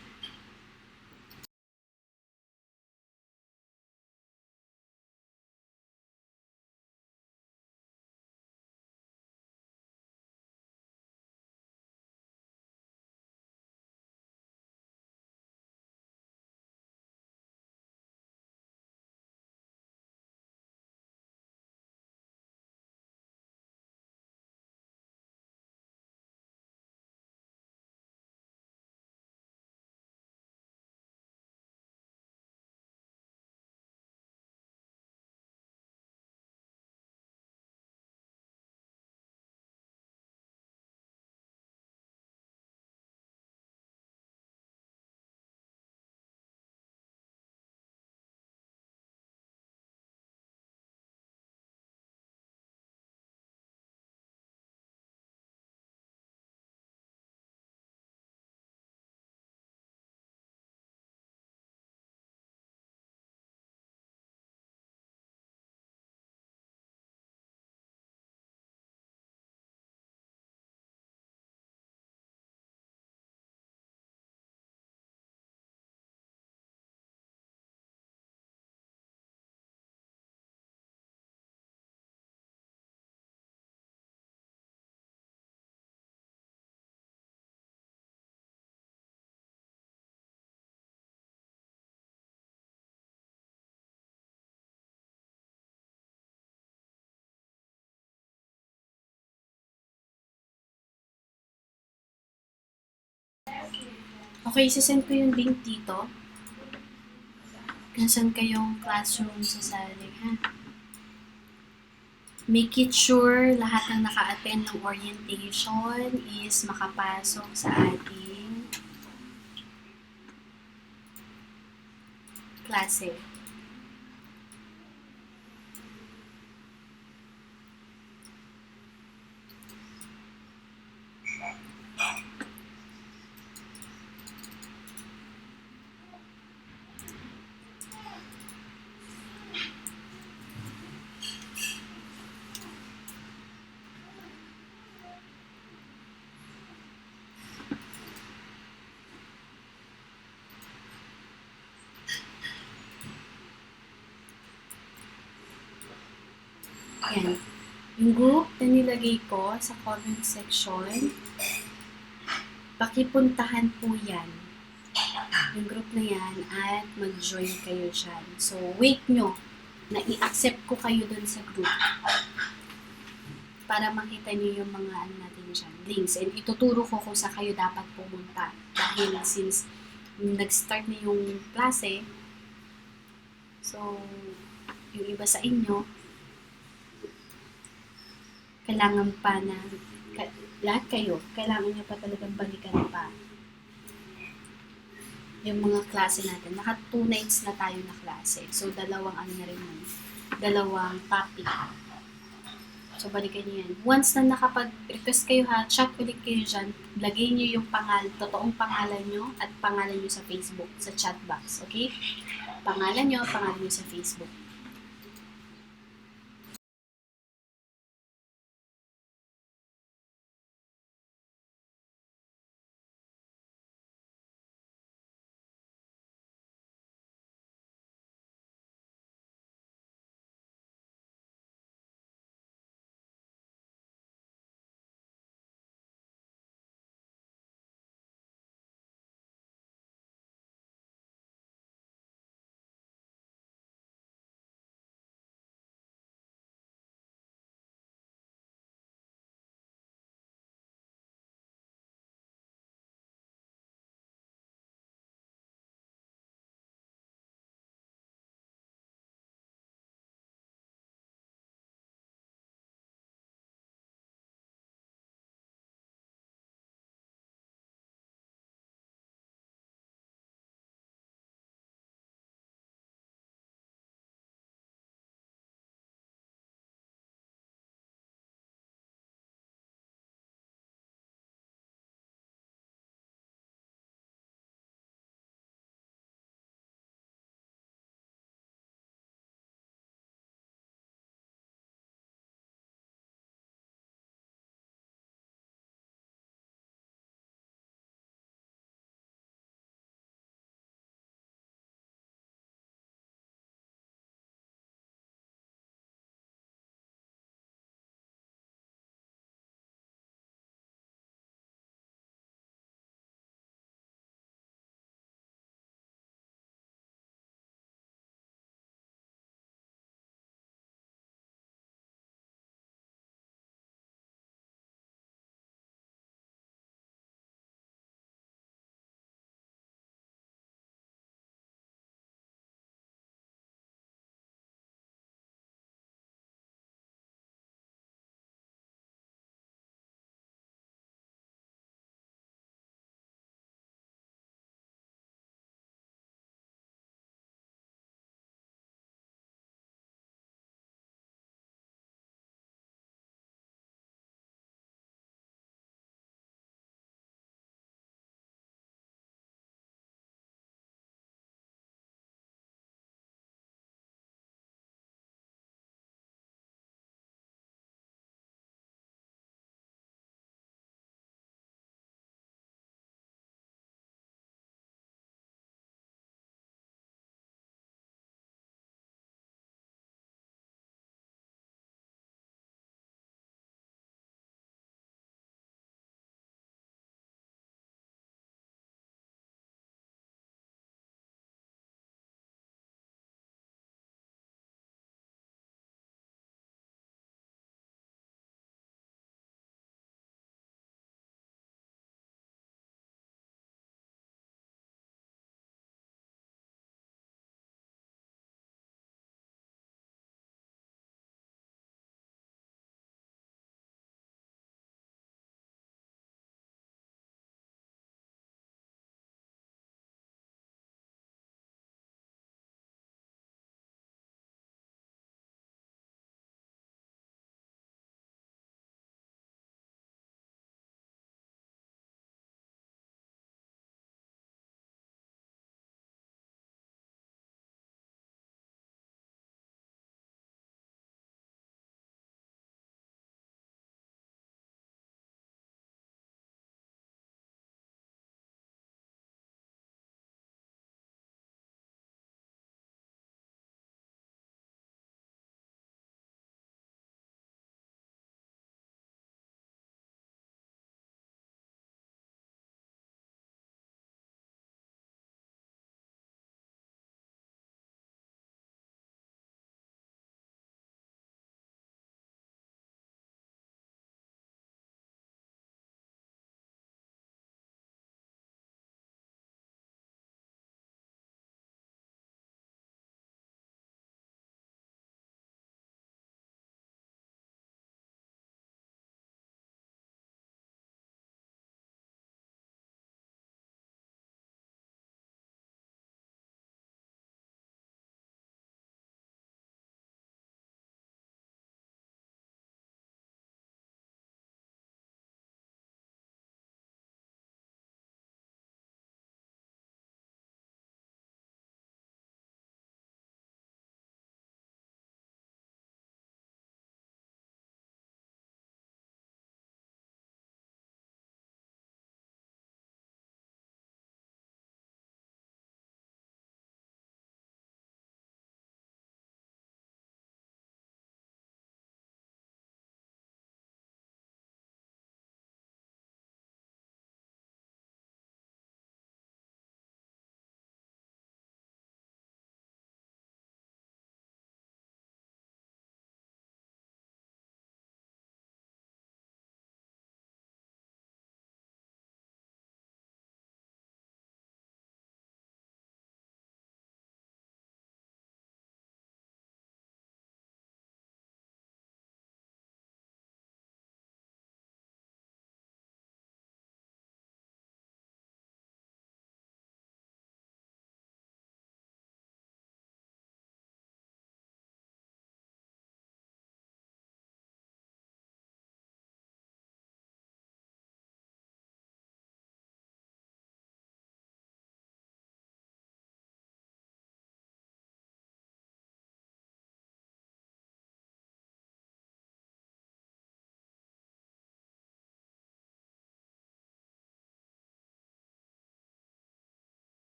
Okay, sisend ko yung link dito. Kung kayong classroom sa Salig, ha? Make it sure lahat ng naka-attend ng orientation is makapasok sa ating klase. Yan. Yung group na nilagay ko sa comment section, pakipuntahan po yan. Yung group na yan at mag-join kayo dyan. So, wait nyo na i-accept ko kayo dun sa group para makita nyo yung mga ano natin dyan, links. And ituturo ko kung saan kayo dapat pumunta. Dahil since nag-start na yung klase, so, yung iba sa inyo, kailangan pa na, lahat kayo, kailangan nyo pa talagang balikan pa yung mga klase natin. Naka 2 nights na tayo na klase. So, dalawang ano na rin yun. Dalawang topic. So, balikan nyo yan. Once na nakapag-request kayo ha, chat ulit kayo dyan. Lagay nyo yung totoong pangalan nyo at pangalan nyo sa Facebook, sa chat box. Okay? Pangalan nyo sa Facebook.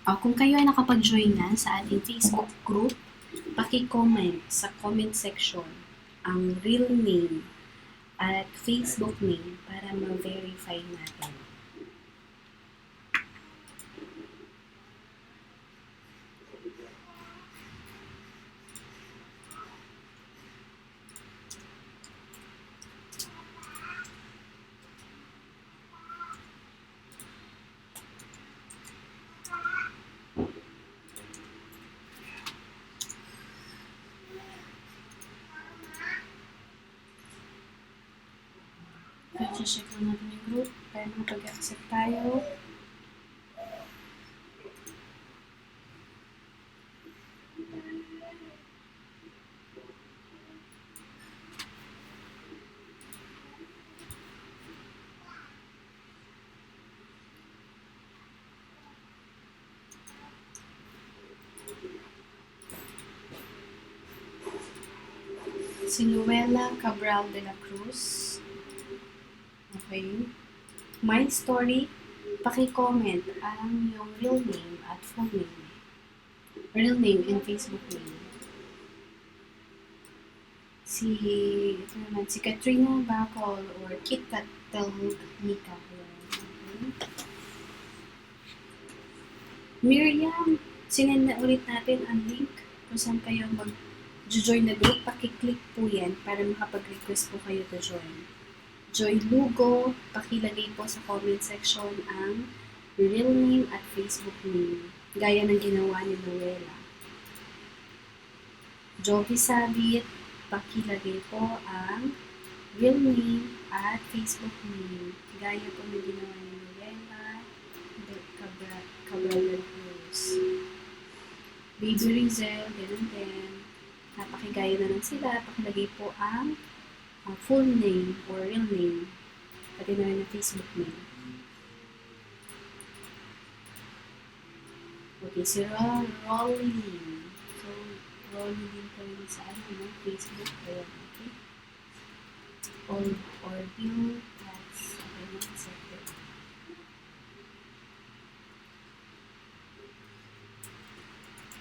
Kung kayo ay nakapag-join na sa ating Facebook group, paki-comment sa comment section ang real name at Facebook name para ma-verify natin. Check lang natin yung group para makapag-accept tayo. Si Luella Cabral de la Cruz. Okay. My story, paki-comment ang yung real name at full name. Real name and Facebook name. Si Katrina Bacol or KitKat Telnica. Okay. Miriam, sinend na ulit natin ang link kung saan kayo mag-join na group. Paki-click po yan para makapag-request po kayo to join. Joy Lugo, pakilagay po sa comment section ang real name at Facebook name, gaya ng ginawa ni Noela. Jovi Sabit, pakilagay po ang real name at Facebook name, gaya po ng ginawa ni Noela Cabral Cruz. Baby Rizel, ganun din. Napakigaya na lang sila, pakilagay po ang full name or real name, pati na rin ang Facebook name. Okay, si Rolly Lin. So, Rolly Lin po rin sa Facebook. Ayan, okay. Or view, that's okay na accepted.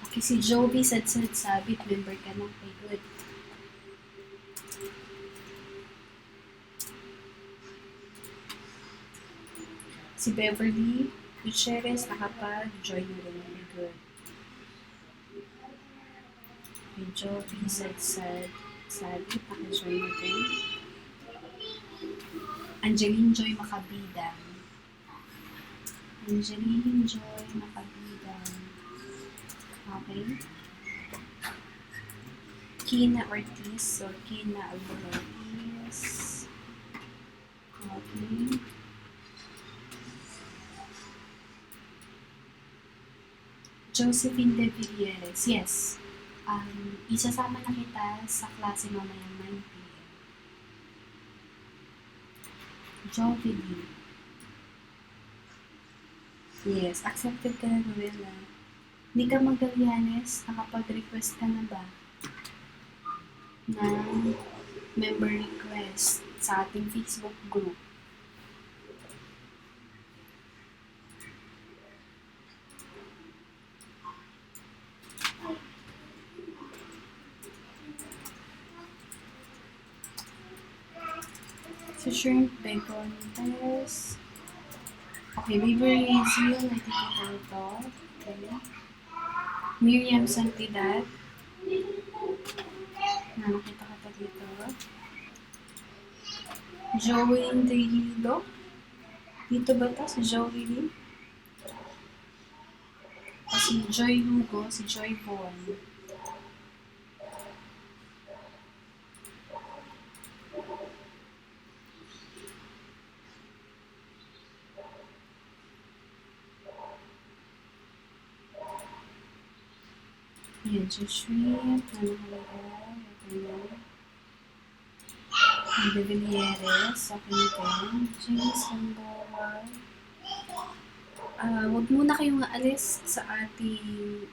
Okay, si Jovi Sadsad Sabit, member ka na. Okay, good. Si Beverly Gutierrez nakapag-join na rin. Very good. Okay, Jovi Sadsad Sabit, naka-join na rin. Angeline Joy Makabidang. Angeline Joy Makabidang. Okay. Kina Ortiz or Kina Ortiz. Okay. Josephine De Villeres. Yes. Isasama na kita sa klase mamayang 9 p.m. Jovelyn. Yes, accepted ka na, Noela. Nika Magallanes, nakapag-request ka na ba ng member request sa ating Facebook group? Si Shrimp Bacon Test. Okay, Baby Rizil, nakikita ito. Okay. Miriam Santidad. Nakita ka pa dito. Joey Trujillo. Dito ba ito? Si Joey din? O si Joy Lugo, si Joy Bon. Ayan, si Shrimp, nakalagay, okay. De Villeres, okay din. James Gamboa. Huwag muna kayong aalis sa ating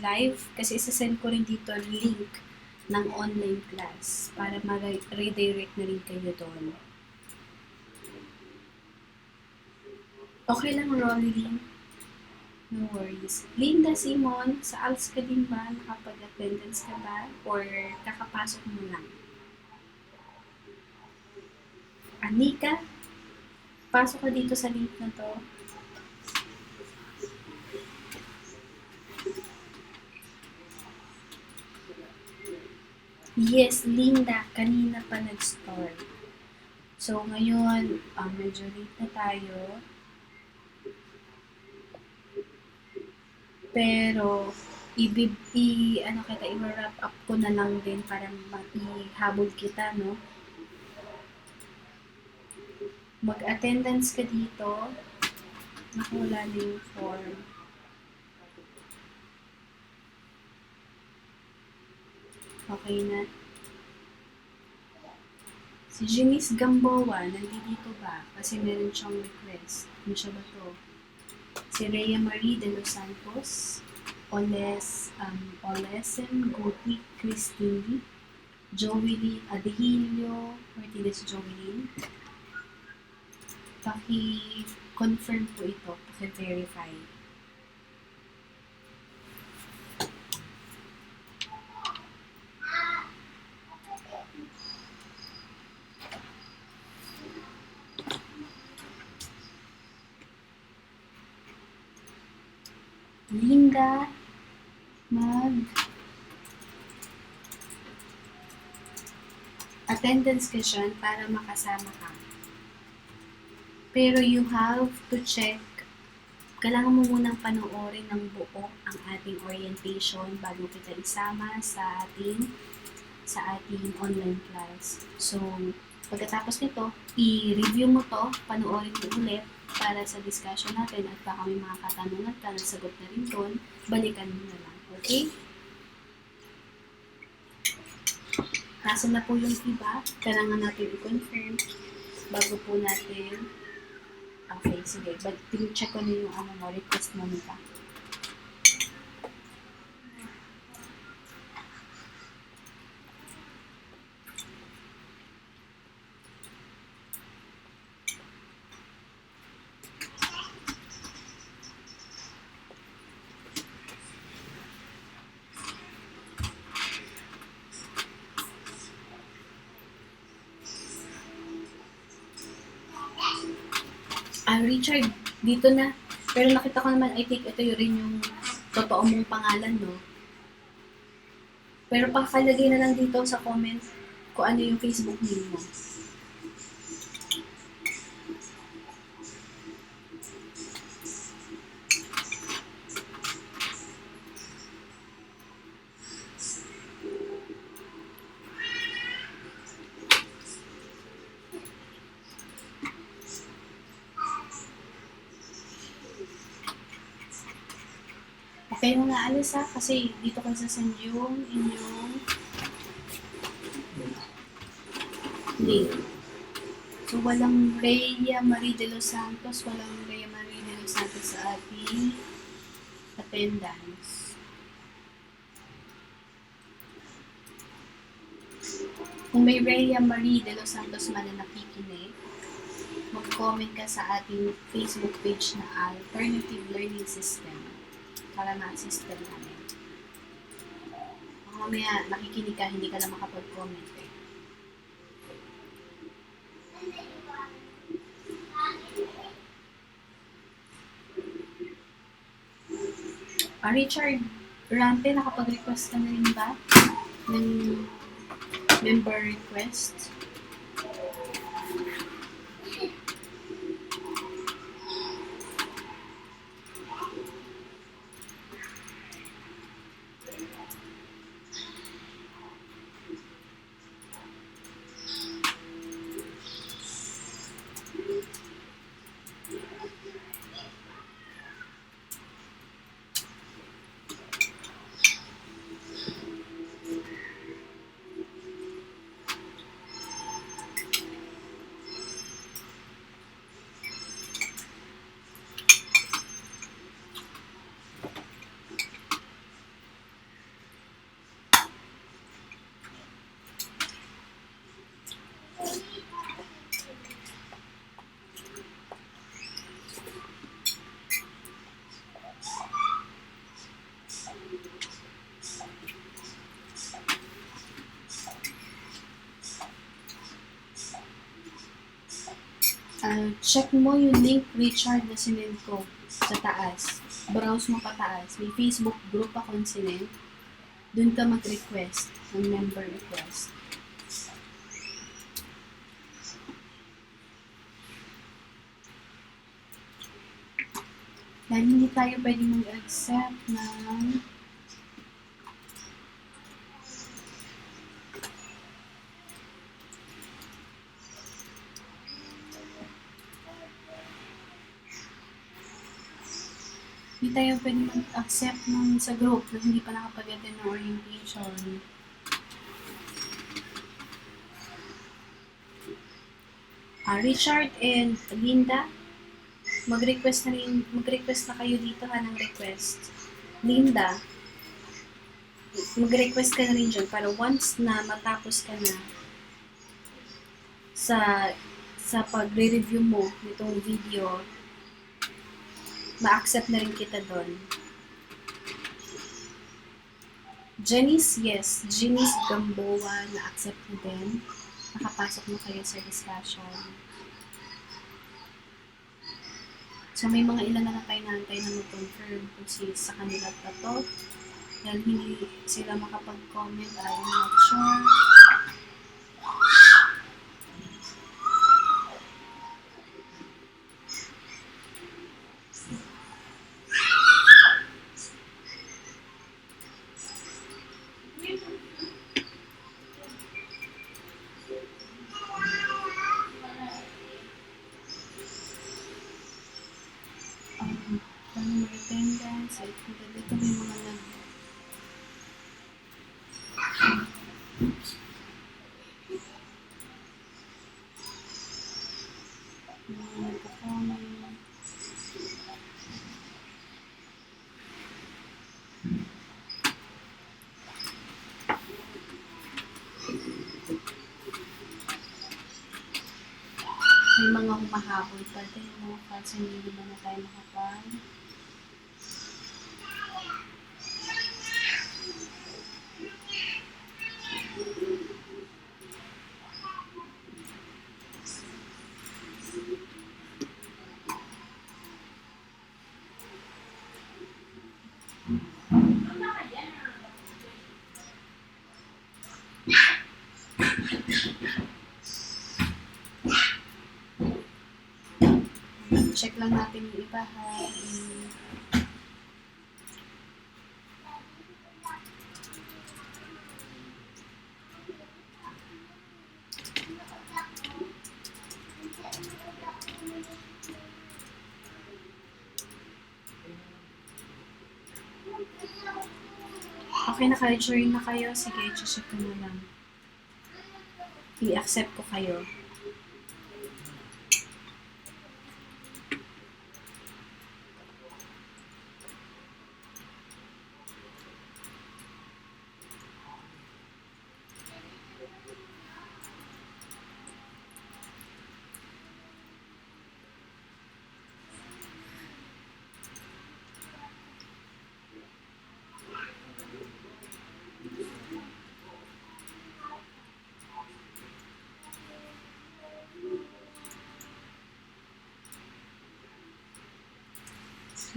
live kasi isasend ko rin dito link ng online class para ma-redirect na rin kayo doon. Okay lang, Rolly. No worries. Linda Simon, sa ALS ka din ba? Nakapag-attendance ka ba? Or kakapasok mo lang? Anika, pasok ka dito sa link na to. Yes, Linda, kanina pa nag-start. So, ngayon, medyo late na tayo. Pero, i-wrap up ko na lang din para ihabol kita, no? Mag-attendance ka dito. Nakula na yung form. Okay na. Si Janice Gamboa, nandito ba? Kasi meron siyang request. Ano siya ba to? Si Rhea Marie de los Santos, Olesen Guti Christine, Joelyn Adehilio, Martinez Joelyn. Paki-confirm po ito, paki-verify. Linda, attendance ka dyan para makasama ka. Pero you have to check, kailangan mo munang panoorin ng buo ang ating orientation bago kita isama sa ating online class. So, pagkatapos nito, i-review mo to, panoorin mo ulit para sa discussion natin at baka may mga katanungan ka, nasagot na rin doon, balikan mo na lang. Okay? Nasa na po yung iba, kailangan natin i-confirm bago po natin. Okay, sige. But check ko na yung request mo nita. Richard, dito na. Pero nakita ko naman, I think ito rin yung totoo mong pangalan, no? Pero pakalagay na lang dito sa comment kung ano yung Facebook name mo. Okay mo nga alis ha, kasi dito ko sasend yung inyong link. So, walang Rhea Marie de los Santos, walang Rhea Marie de los Santos sa ating attendance. Kung may Rhea Marie de los Santos man na nakikinig, mag-comment ka sa ating Facebook page na Alternative Learning System para ma-assist ka namin. Mamaya nakikinig ka, hindi ka lang makapag-comment eh. Richard Rampe, nakapag-request ka na rin ba ng member request? Check mo yung link Richard na sinend ko sa taas. Browse mo pataas. May Facebook group akong sinend. Doon ka mag-request ng member request. Dahil hindi tayo pwede mag-accept ng hindi tayo pwede mag-accept ng sa group na hindi pa nakapag-attend ng orientation. Richard and Linda, mag-request na kayo dito ng request. Linda, mag-request ka na rin dyan para once na matapos ka na sa pagre-review mo nitong video, ma-accept na rin kita doon. Janice, yes. Janice Gamboa, na-accept mo din. Nakapasok mo kayo sa discussion. So, may mga ilan na tayo naantay na mag-confirm kung sa kanila pa to. Dahil hindi sila makapag-comment, I'm not sure. Paano mag-attendance? Dito may mga nag-comment. May mga humahabol pa din, no? Kasi hindi naman na tayo makapag. Check lang natin yung iba, ha? Okay, naka-join na kayo. Sige, check ko na lang. I-accept ko kayo.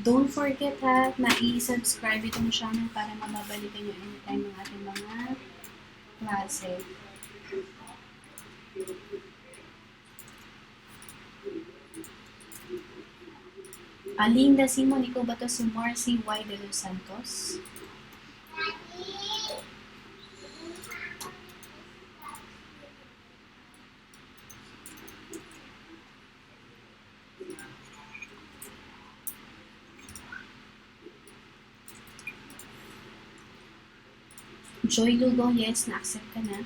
Don't forget, ha, na i-subscribe itong channel para mababalikan nyo anytime ng ating mga klase. Linda Simon, ikaw ba to si Marcy Y. de los Santos? Joy Lugo, yes, na-accept ka na.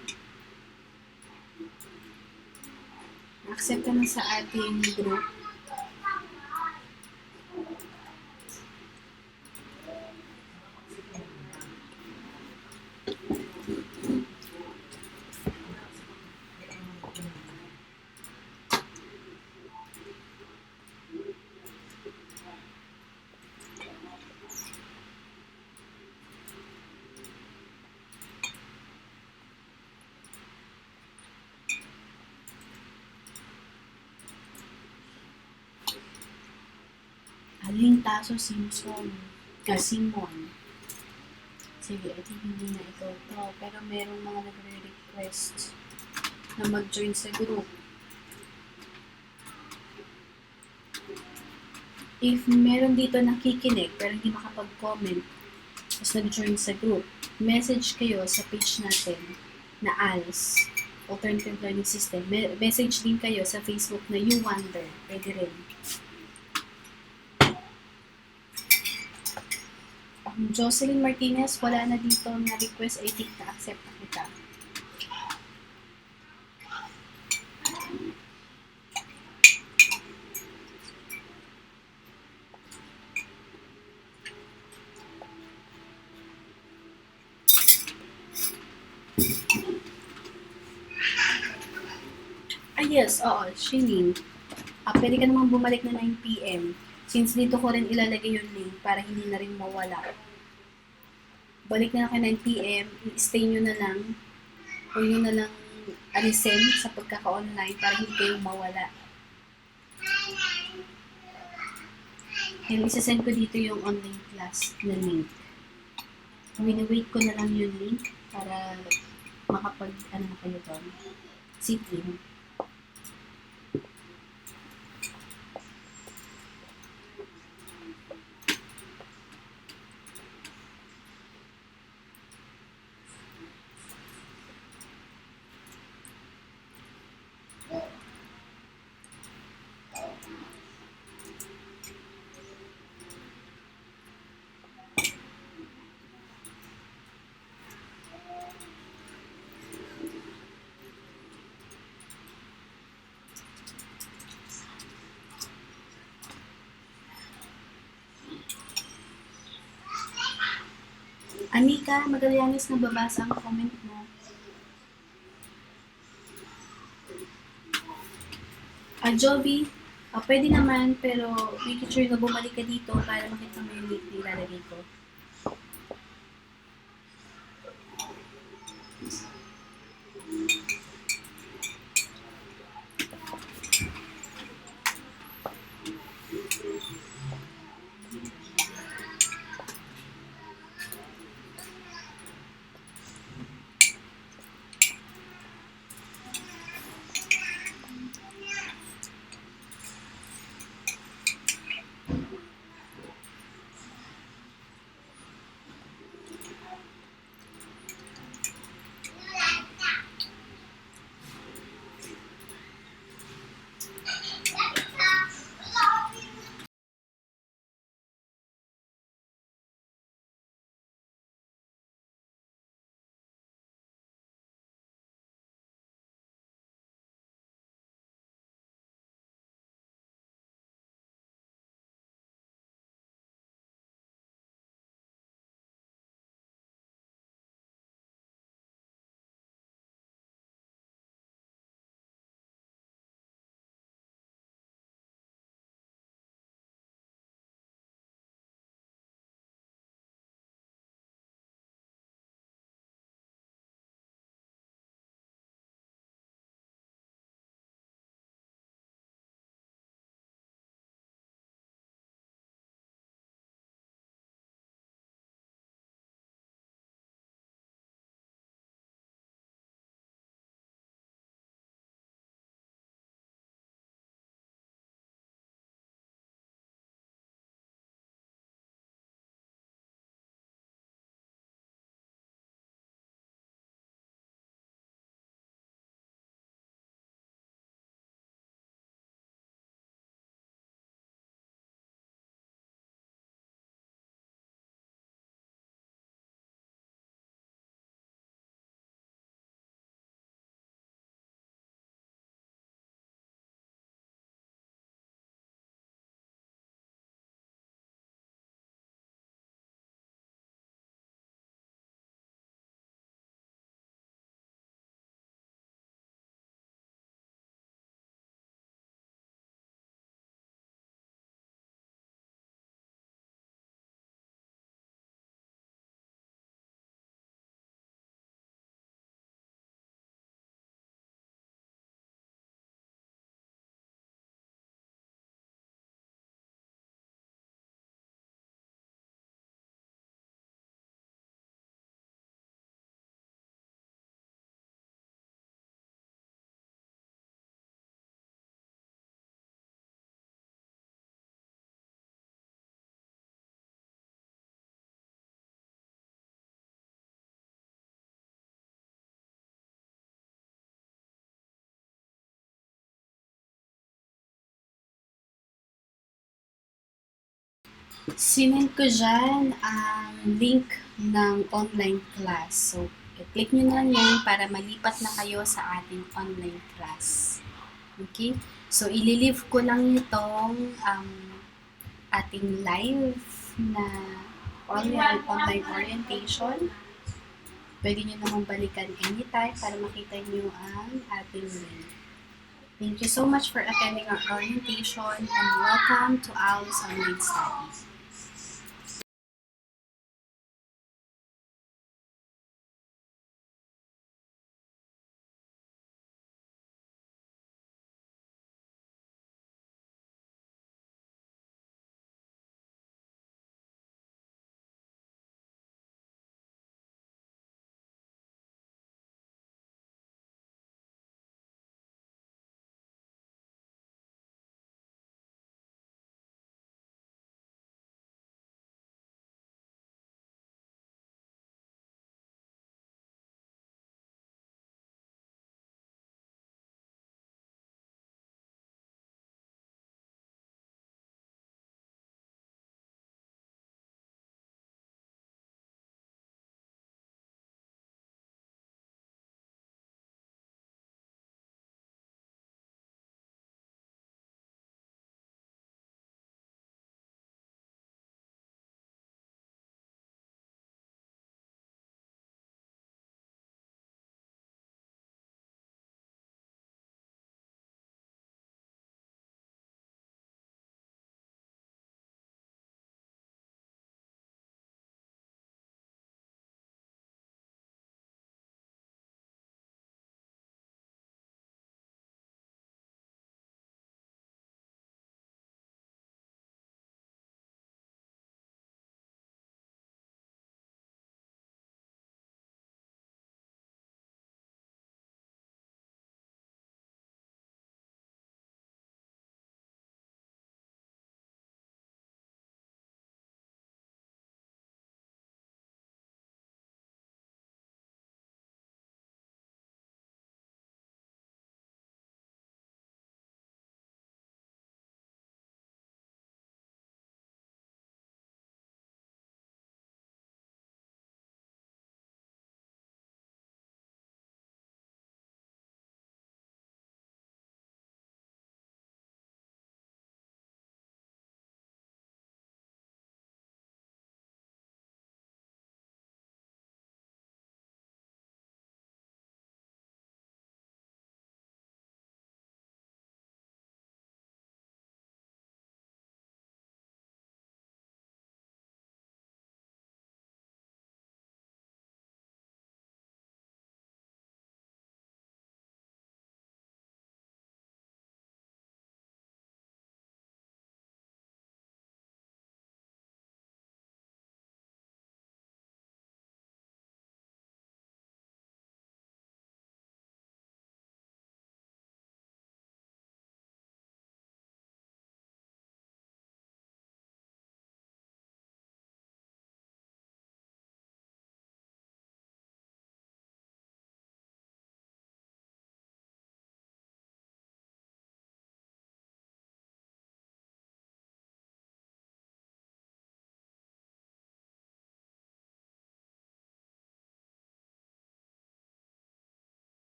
Na-accept ka na sa ating group. Taso Simpson. Simon. Sige, I think hindi na ito to. Pero merong mga nagre-request na mag-join sa group. If meron dito nakikinig pero hindi makapag-comment, tapos nag-join sa group, message kayo sa page natin na ALS, Alternative Learning System. Message din kayo sa Facebook na You Wonder. Pwede rin. Jocelyn Martinez, wala na dito na request. I think na-accept na kita. Yes, oo, Shinin. Pwede ka namang bumalik na 9 p.m. Since dito ko rin ilalagay yung link para hindi na rin mawala. Balik na kayo 9 p.m. Stay nyo na lang. Huwag nyo na lang alisin sa pagkaka-online para hindi kayo mawala. And isasend ko dito yung online class na link. Wini-wait ko na lang yung link para makapag-ano na kayo doon. Sit in. Anika, Magallanes, nababasa ang comment mo. Jovi, pwede naman, pero make sure na bumalik ka dito para makita mo yung link na ilalagay ko. Sinend ko dyan ang link ng online class. So, click nyo na lang yan para malipat na kayo sa ating online class. Okay? So, ililive ko lang itong ating live na online orientation. Pwede nyo namang balikan anytime para makita nyo ang ating link. Thank you so much for attending our orientation and welcome to ALS Online Study.